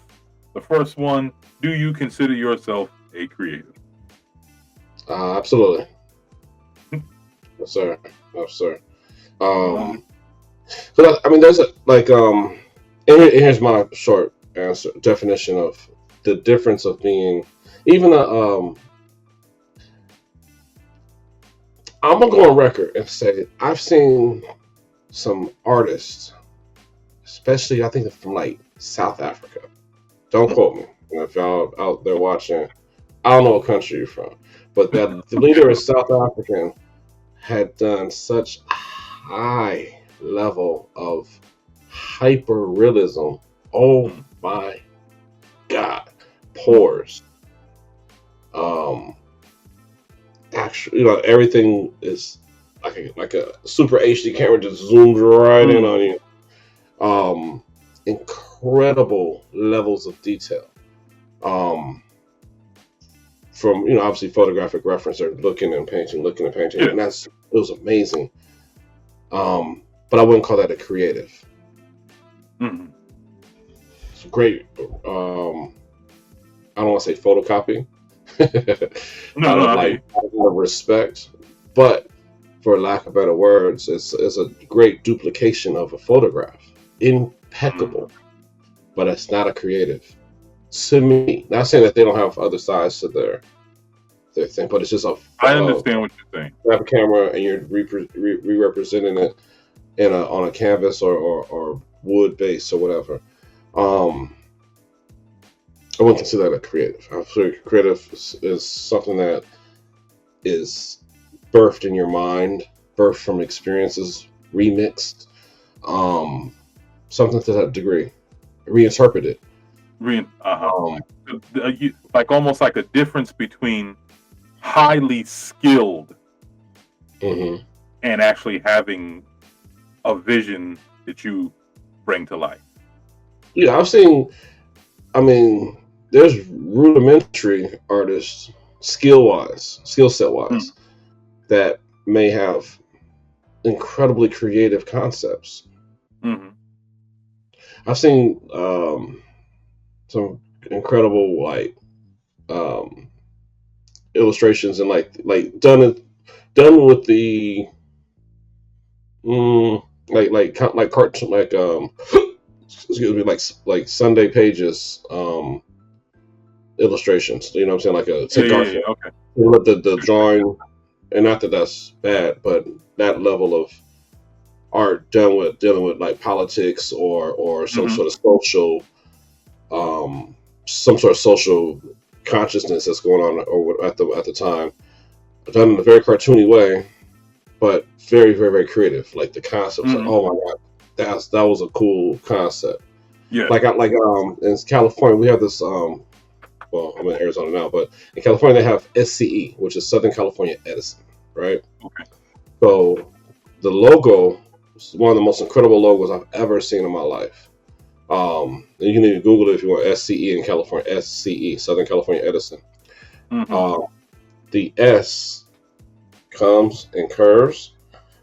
the first one, do you consider yourself a creative? Absolutely. Yes, sir. So I mean, there's here's my short answer definition of the difference of being even I'm gonna go on record and say I've seen some artists, especially I think from like South Africa. Don't quote me. If y'all out there watching, I don't know what country you're from, but that the leader is South African had done such a high level of hyper realism. Oh my God, pores. Actually, everything is like a super HD camera just zoomed right in on you. Incredible levels of detail. From obviously photographic reference or looking and painting, and it was amazing. But I wouldn't call that a creative. Mm-hmm. It's great. I don't want to say photocopy. Out of respect, but for lack of better words, it's a great duplication of a photograph. Impeccable, but it's not a creative. To me, not saying that they don't have other sides to their thing, but it's just I understand what you're saying. You have a camera and you're re-representing it on a canvas or wood base or whatever. I wouldn't consider that a creative. I'm sure creative is something that is birthed in your mind, birthed from experiences, remixed, something to that degree, reinterpreted. Like almost like a difference between highly skilled Mm-hmm. and actually having a vision that you bring to life. Yeah, I've seen. I mean, there's rudimentary artists, skill set wise, that may have incredibly creative concepts. Mm-hmm. I've seen some incredible illustrations and done with the like cartoon excuse me, like Sunday Pages illustrations. You know what I'm saying? Like a Garfield. Okay. The drawing, and not that that's bad, but that level of art dealing with like politics or some sort of social some sort of social consciousness that's going on or at the time, done in a very cartoony way, but very, very, very creative. Like the concept, like, oh my god, that was a cool concept. Yeah. Like in California, we have this. Well, I'm in Arizona now, but in California they have SCE, which is Southern California Edison, right? Okay. So the logo is one of the most incredible logos I've ever seen in my life. And you can even Google it if you want. SCE in California, SCE, Southern California Edison. The S comes and curves,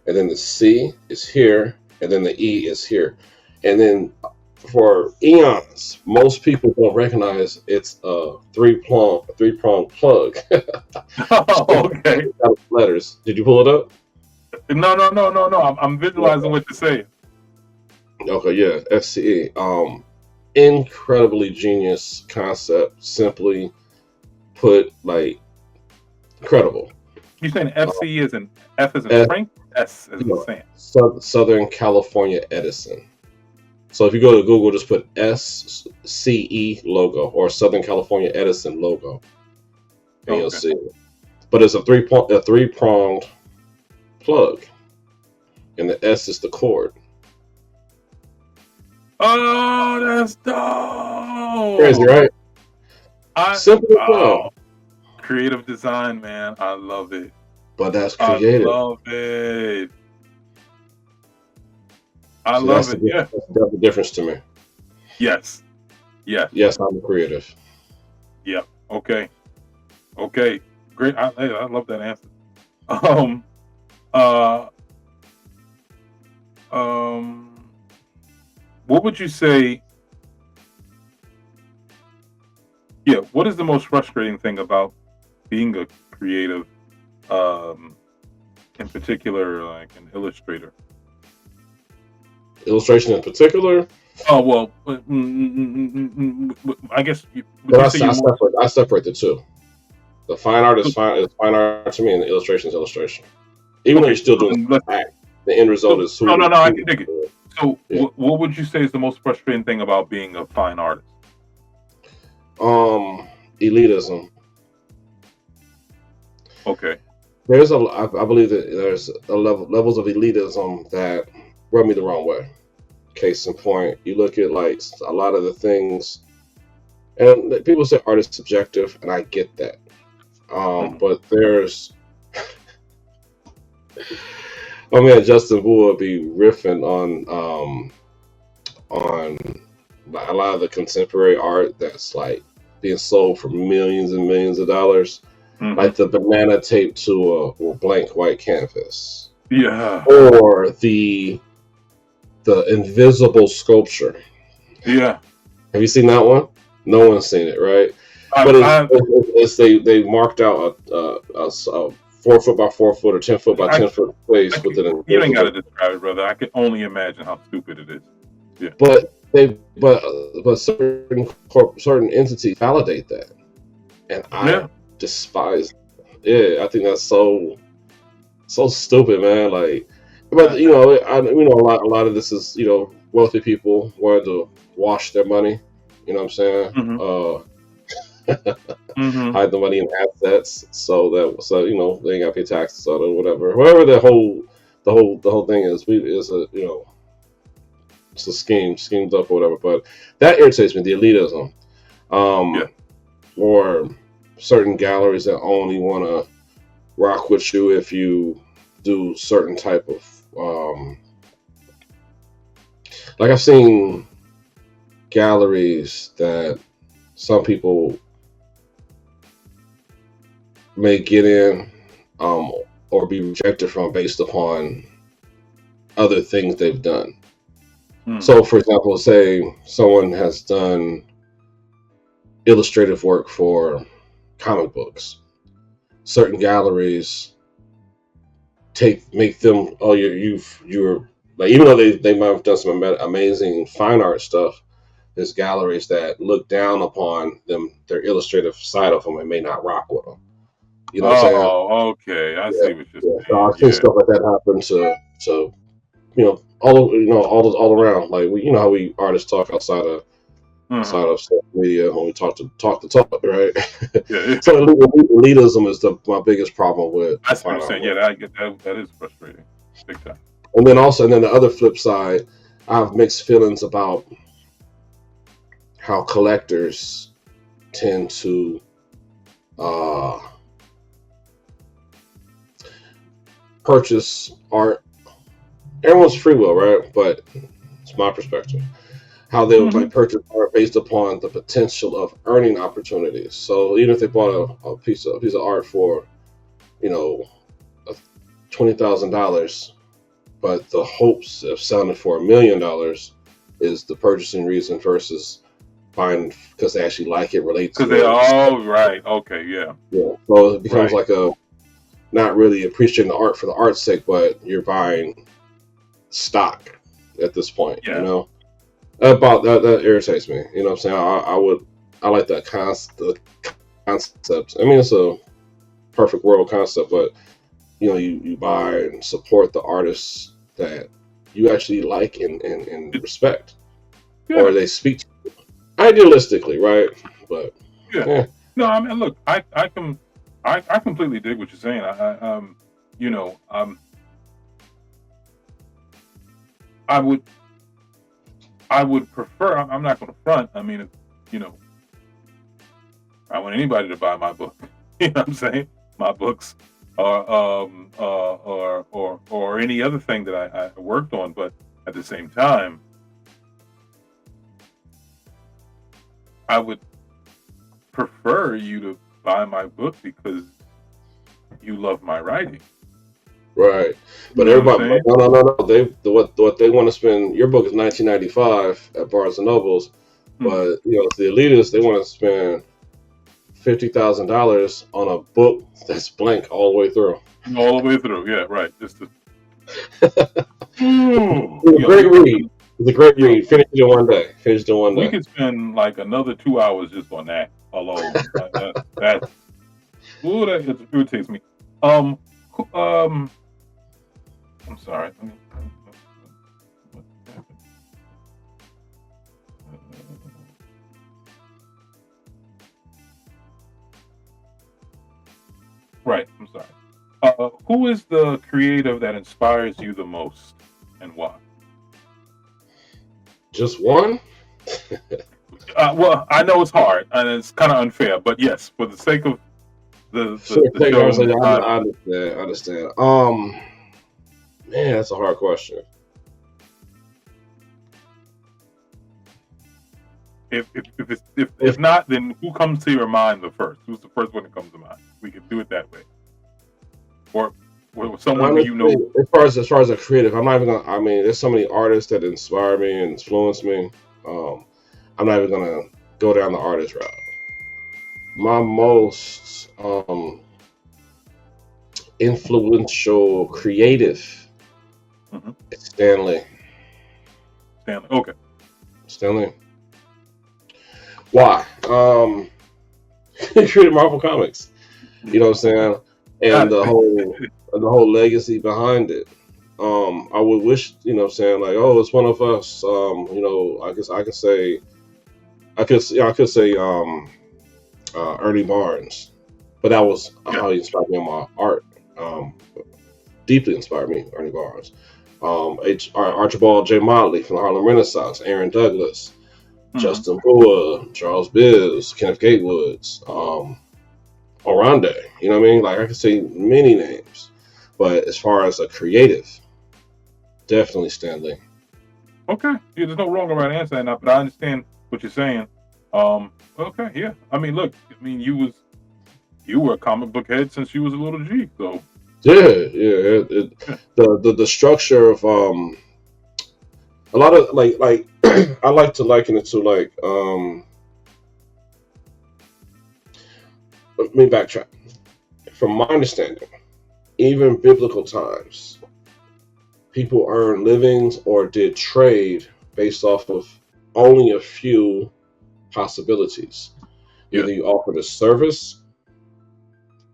and then the C is here, and then the E is here. And then for eons, most people don't recognize it's a three-pronged plug. Okay. Letters. Did you pull it up? No. I'm visualizing what you're saying. Okay, yeah, FCE. Incredibly genius concept. Simply put, like, incredible. You saying FCE is an F as in Frank, S as in Sam. Southern California Edison. So if you go to Google, just put SCE logo or Southern California Edison logo, and you'll see it. But it's a three-pronged plug, and the S is the cord. Oh, that's dope! Crazy, right? Simple. Creative design, man. I love it. But that's creative. I love it. I love it. Yeah, that's the difference to me. Yes. Yes, I'm creative. Yeah. Okay. Great. I love that answer. What would you say? Yeah. What is the most frustrating thing about being a creative, in particular, like an illustrator? Illustration in particular? Oh, well, I guess I separate the two. The fine art is fine art to me, and the illustration is illustration. Even though you're still doing the end result is... No, I can dig it. So what would you say is the most frustrating thing about being a fine artist? Elitism. Okay. I believe that there's levels of elitism that rub me the wrong way. Case in point, you look at like a lot of the things, and people say art is subjective, and I get that. But there's, oh man, Justin Wu would be riffing on a lot of the contemporary art that's like being sold for millions and millions of dollars, like the banana taped to a blank white canvas, or the invisible sculpture. Yeah. Have you seen that one? No one's seen it, right? They marked out a 4 foot by 4 foot or 10 foot by 10 foot space with an invisible. You ain't got to describe it, brother. I can only imagine how stupid it is. Yeah. But certain entities validate that, and I despise it. Yeah, I think that's so stupid, man. Like, but we know a lot of this is wealthy people wanting to wash their money. You know what I'm saying? Hide the money in assets so they ain't got to pay taxes on it or whatever. Whatever the the whole thing is a it's a schemed up or whatever. But that irritates me, the elitism, Yeah. or certain galleries that only want to rock with you if you do certain type of like I've seen galleries that some people may get in or be rejected from based upon other things they've done. So, for example, say someone has done illustrative work for comic books. Certain galleries make them, oh, you're like, even though they might have done some amazing fine art stuff, there's galleries that look down upon them, their illustrative side of them, and may not rock with them. You know what I'm saying? Oh, okay. I Yeah, see what you're yeah. So saying. I've seen Yeah. stuff like that happen to all around. Like how we artists talk outside of social media when we talk the talk, right? Yeah. So elitism is my biggest problem with I see what fine you're art saying. work. Yeah, I get that. That is frustrating. Big time. And then the other flip side, I have mixed feelings about how collectors tend to purchase art. Everyone's free will, right? But it's my perspective. How they would like purchase art based upon the potential of earning opportunities. So even if they bought a piece of art for, $20,000, but the hopes of selling it for $1 million is the purchasing reason versus buying because they actually like it, relate to Because they it. all right. Okay. Yeah. Yeah. So it becomes Right. like a not really appreciating the art for the art's sake, but you're buying stock at this point. Yeah. About that irritates me. You know what I'm saying? I like that concept. I mean, it's a perfect world concept, but you buy and support the artists that you actually like and respect, Yeah. or they speak to you. Idealistically, right? But Yeah. No, I mean, look, I completely dig what you're saying. I would prefer. I'm not going to front. I mean, I want anybody to buy my book. You know what I'm saying? My books, or any other thing that I worked on. But at the same time, I would prefer you to buy my book because you love my writing. right. But You know what I'm everybody, saying? no. What they want to spend. Your book is $19.95 at Barnes and Nobles, but the elitists they want to spend $50,000 on a book that's blank all the way through. All the way through, yeah, right. Just to, It's a great read. It's a great read. Finish it in one day. We could spend like another 2 hours just on that alone. That irritates me. I'm sorry. Right. I'm sorry. Who is the creative that inspires you the most, and why? Just one? Well, I know it's hard and it's kind of unfair, but yes, for the sake of the show. I understand. Man, that's a hard question. If not, then who comes to your mind the first? Who's the first one that comes to mind? We could do it that way, or someone Honestly, who as far as a creative, I'm not even gonna. I mean, there's so many artists that inspire me and influence me. I'm not even gonna go down the artist route. My most influential creative is Stanley. Okay. Stanley. Why? He created Marvel Comics. You know what I'm saying? And the whole legacy behind it. I would wish, what I'm saying, like, oh, it's one of us. I guess I could say Ernie Barnes, but that was how he inspired me on my art. deeply inspired me, Ernie Barnes. Archibald J. Motley from the Harlem Renaissance, Aaron Douglas, Justin Boer, Charles Biz, Kenneth Gatewoods, Oronde. You know what I mean? Like, I could say many names. But as far as a creative, definitely Stan Lee. Okay. Yeah, there's no wrong or right answer in that, but I understand what you're saying. Okay, yeah. I mean, look, you were a comic book head since you was a little G, so. Yeah. The structure of a lot of like I like to liken it to like let me backtrack. From my understanding, even biblical times, people earned livings or did trade based off of only a few possibilities. Either you offered a service,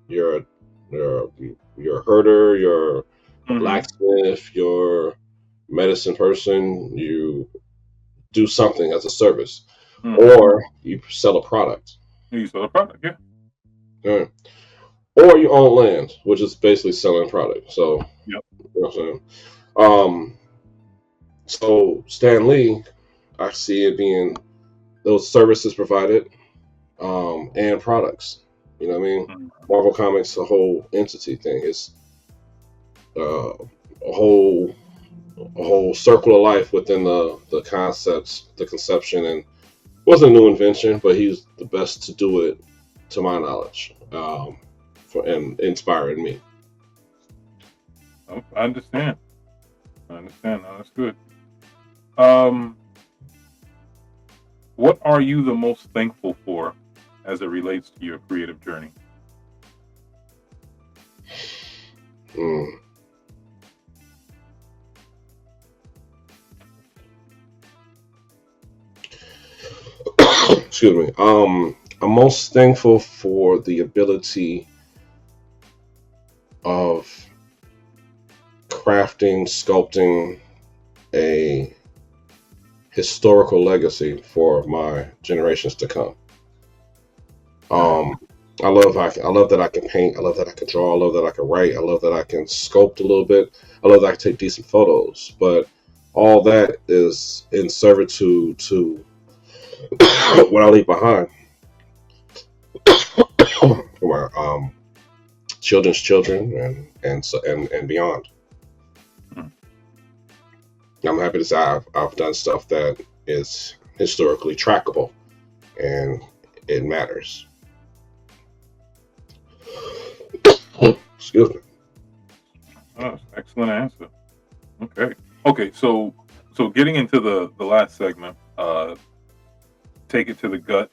you're a herder, you're a blacksmith, you're a medicine person, you do something as a service, or you sell a product. You sell a product, yeah. Right. Or you own land, which is basically selling product. So, yep. You know what I'm saying? So Stan Lee, I see it being those services provided, and products. You know what I mean? Marvel Comics, the whole entity thing is a whole circle of life within the concepts, the conception, and wasn't a new invention, but he's the best to do it, to my knowledge, and inspiring me. I understand. No, that's good. What are you the most thankful for as it relates to your creative journey? Excuse me. I'm most thankful for the ability of crafting, sculpting a historical legacy for my generations to come. I love that I can paint. I love that I can draw. I love that I can write. I love that I can sculpt a little bit. I love that I can take decent photos. But all that is in servitude to what I leave behind for my children's children and beyond. I'm happy to say I've done stuff that is historically trackable, and it matters. Excuse me. Oh, excellent answer. Okay. So getting into the last segment, take it to the gut,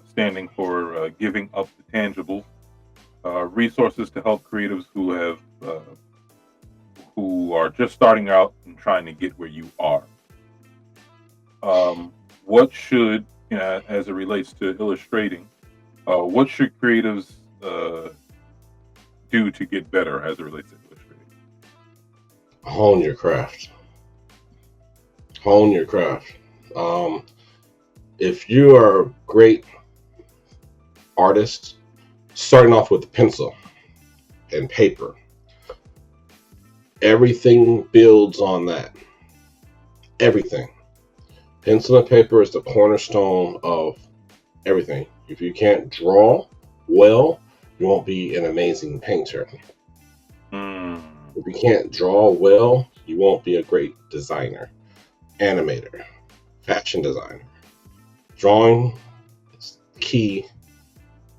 standing for giving up the tangible, resources to help creatives who are just starting out and trying to get where you are. What should, as it relates to illustrating, what should creatives do to get better as it relates to illustrating? Hone your craft. If you are a great artist, starting off with a pencil and paper, everything builds on that. Everything. Pencil and paper is the cornerstone of everything. If you can't draw well, you won't be an amazing painter. If you can't draw well, you won't be a great designer, animator, fashion designer. Drawing is the key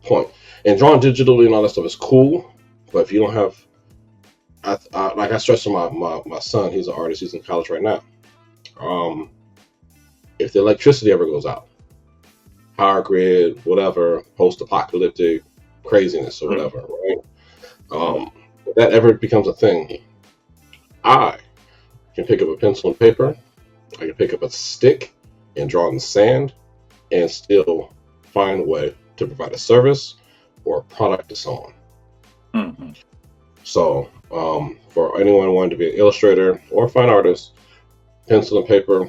point. And drawing digitally and all that stuff is cool, but if you don't have, like I stress to my son, he's an artist, he's in college right now. If the electricity ever goes out, power grid, whatever, post-apocalyptic craziness or whatever, right? If that ever becomes a thing, I can pick up a pencil and paper, I can pick up a stick and draw in the sand, and still find a way to provide a service or a product to someone. So, for anyone wanting to be an illustrator or a fine artist, pencil and paper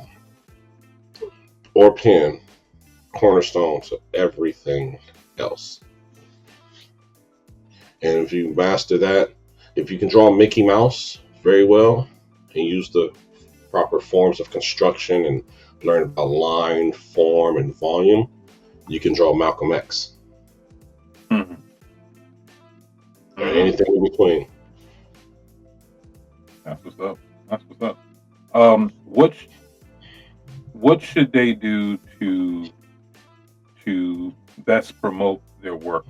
or pen, cornerstone to everything else. And if you master that, if you can draw Mickey Mouse, very well and use the proper forms of construction and learn about line, form, and volume, you can draw Malcolm X. Mm-hmm. And anything in between. That's what's up. That's what's up. What should they do to best promote their work?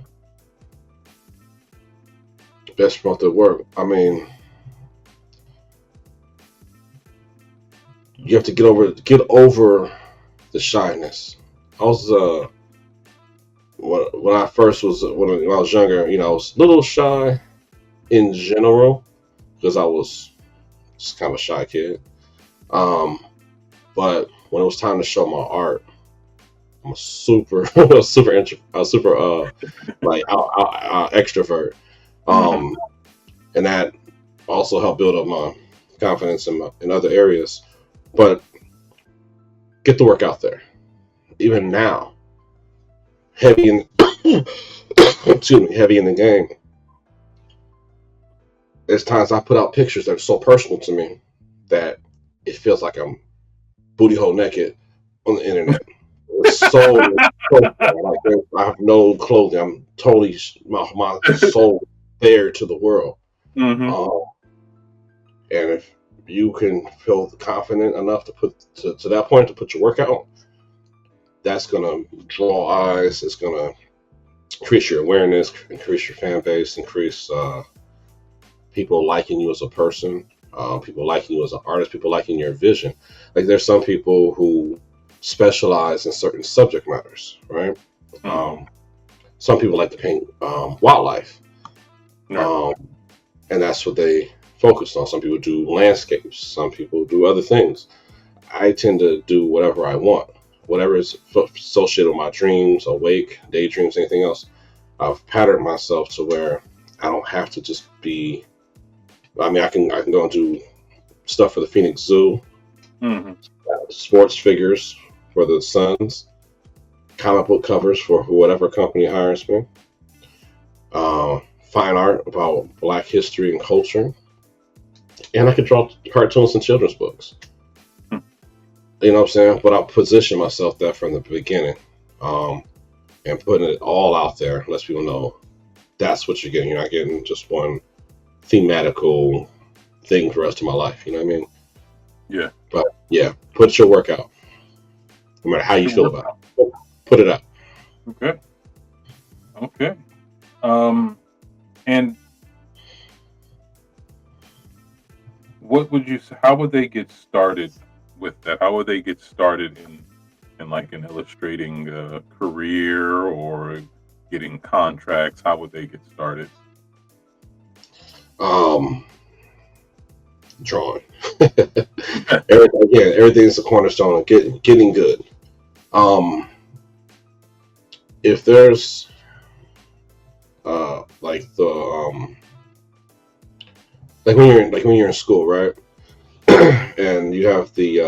Best promote their work. I mean, you have to get over the shyness. I was when I first was when I was younger, I was a little shy in general because I was just kind of a shy kid. But when it was time to show my art, I'm a super extrovert. And that also helped build up my confidence in other areas. But get the work out there. Even now, heavy in the game. There's times I put out pictures that are so personal to me that it feels like I'm booty hole naked on the internet. It's so like I have no clothing. I'm totally my soul bare to the world. Mm-hmm. And if you can feel confident enough to put to that point to put your work out, that's gonna draw eyes. It's gonna increase your awareness, increase your fan base, increase people liking you as a person, people liking you as an artist, people liking your vision. Like there's some people who specialize in certain subject matters, right? Some people like to paint wildlife, and that's what they focus on. Some people do landscapes, some people do other things. I tend to do whatever I want, whatever is associated with my dreams, awake, daydreams, anything else. I've patterned myself to where I don't have to just be. I mean, I can go and do stuff for the Phoenix Zoo, sports figures for the Suns, comic book covers for whatever company hires me, fine art about Black history and culture, and I could draw cartoons and children's books. You know what I'm saying? But I'll position myself there from the beginning, and putting it all out there, lets people know that's what you're getting. You're not getting just one thematical thing for the rest of my life. You know what I mean? Yeah. But yeah, put your work out. No matter how you feel about it. Put it out. Okay. And what would you say? How would they get started with that? How would they get started in like an illustrating career or getting contracts? How would they get started? Drawing. Everything's the cornerstone of getting good. If there's like when you're in school, right? And you have the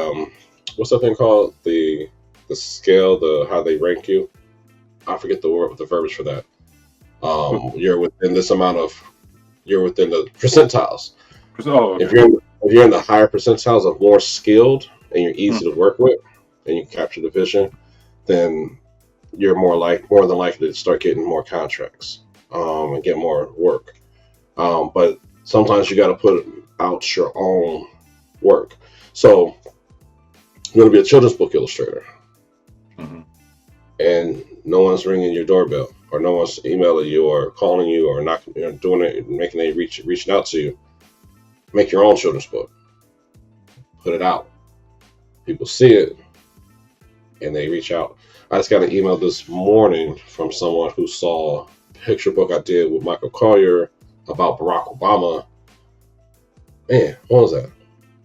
what's that thing called? The scale, how they rank you. I forget the verbiage for that. You're within this amount of. You're within the percentiles. Oh, okay. If you're in the higher percentiles of more skilled and you're easy to work with, and you capture the vision, then you're more than likely to start getting more contracts and get more work. But sometimes you got to put out your own work. So you're going to be a children's book illustrator, and no one's ringing your doorbell, or no one's emailing you, or calling you, or not doing it, making a reaching out to you. Make your own children's book. Put it out. People see it, and they reach out. I just got an email this morning from someone who saw a picture book I did with Michael Collier about Barack Obama. Man, what was that?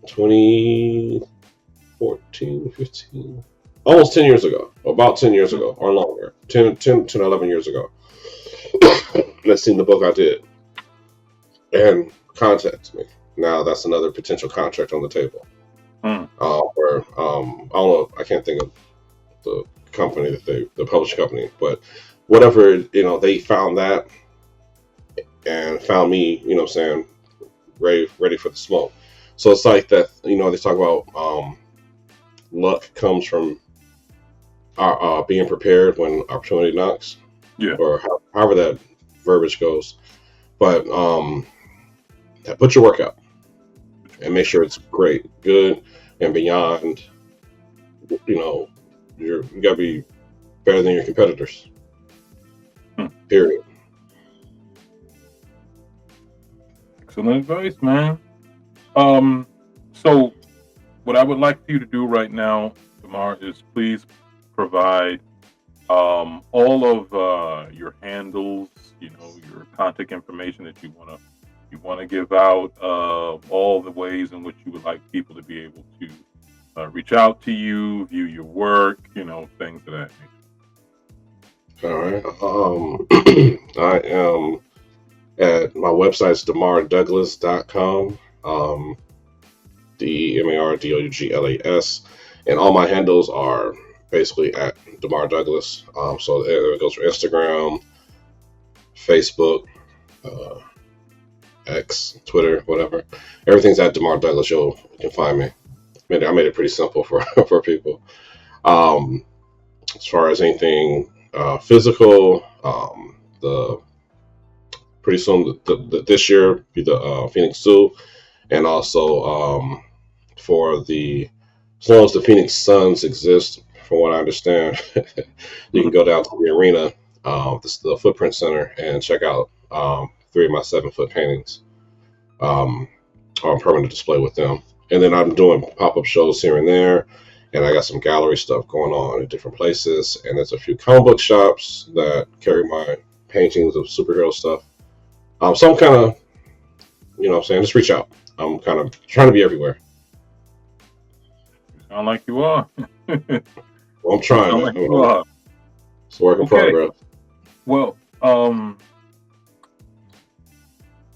2014, 15? Almost 10 years ago. About 10 years ago, or longer. 10 to 11 years ago. That's seen the book I did. And contacted me. Now that's another potential contract on the table. I don't know, I can't think of the company the publishing company, but whatever, they found that and found me, ready for the smoke. So it's like that. They talk about luck comes from being prepared when opportunity knocks, Yeah. or however that verbiage goes. But put your work out and make sure it's great, good, and beyond. You gotta be better than your competitors. Period. Excellent advice, man. So what I would like for you to do right now, Demar, is please provide all of your handles, your contact information that you wanna give out, all the ways in which you would like people to be able to reach out to you, view your work, things of that nature. All right. I am at my website's demardouglas.com. DemarDouglas, and all my handles are basically at Demar Douglas. So it goes for Instagram, Facebook, X, Twitter, whatever. Everything's at Demar Douglas. You can find me. I made it pretty simple for people. As far as anything physical, pretty soon this year be the Phoenix Zoo, and also for as long as the Phoenix Suns exist, from what I understand, you can go down to the arena, the Footprint Center, and check out 3 of my 7-foot paintings on permanent display with them. And then I'm doing pop-up shows here and there, and I got some gallery stuff going on in different places. And there's a few comic book shops that carry my paintings of superhero stuff. So I'm kind of, what I'm saying, just reach out. I'm kind of trying to be everywhere. You sound like you are. Well, I'm trying. Like you are. It's a work in progress. Well,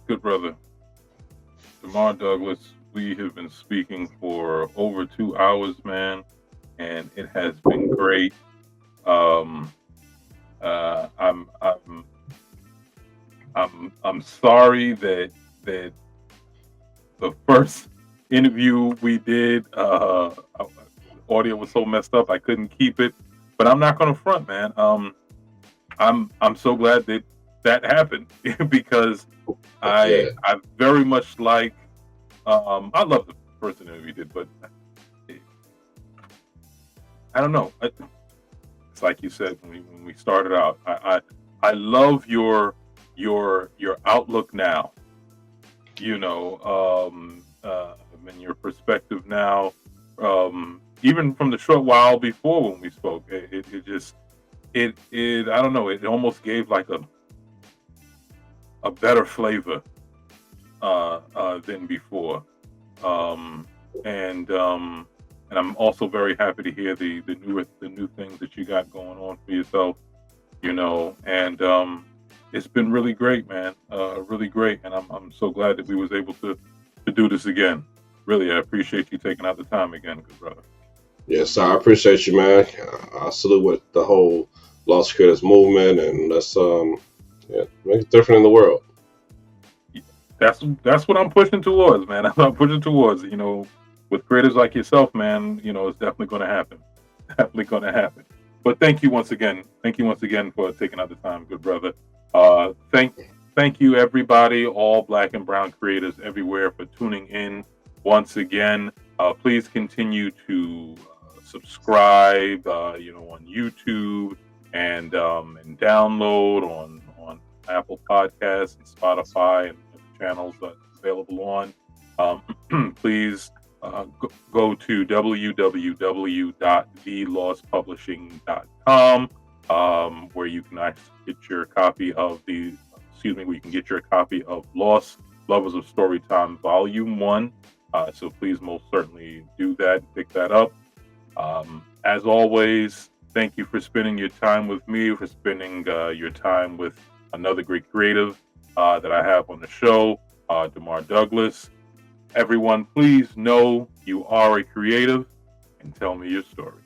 good brother, Demar Douglas, we have been speaking for over 2 hours, man, and it has been great. I'm sorry that the first interview we did, audio was so messed up I couldn't keep it, but I'm not gonna front, man. I'm so glad that happened because I very much like. I love the first interview we did, but I don't know. It's like you said when we started out. I love your outlook now. And your perspective now. Even from the short while before when we spoke, it I don't know. It almost gave like a better flavor than before. And I'm also very happy to hear the new things that you got going on for yourself. And it's been really great, man. Really great, and I'm so glad that we was able to do this again. Really, I appreciate you taking out the time again, good brother. Yes, I appreciate you, man. I salute with the whole L.O.S.T Creatives movement, and let's make it different in the world. That's what I'm pushing towards, man. I'm pushing towards, with creators like yourself, man. It's definitely going to happen. Definitely going to happen. But thank you once again. Thank you once again for taking out the time, good brother. Thank you, everybody, all Black and brown creators everywhere, for tuning in once again. Please continue to subscribe, on YouTube and download on Apple Podcasts and Spotify and channels available on. Please go to www.thelostpublishing.com, where you can actually get your copy of L.O.S.T Lovers of Storytime Volume 1. So please most certainly do that, pick that up. As always, thank you for spending your time with me, for spending your time with another great creative that I have on the show, Demar Douglas. Everyone, please know you are a creative, and tell me your story.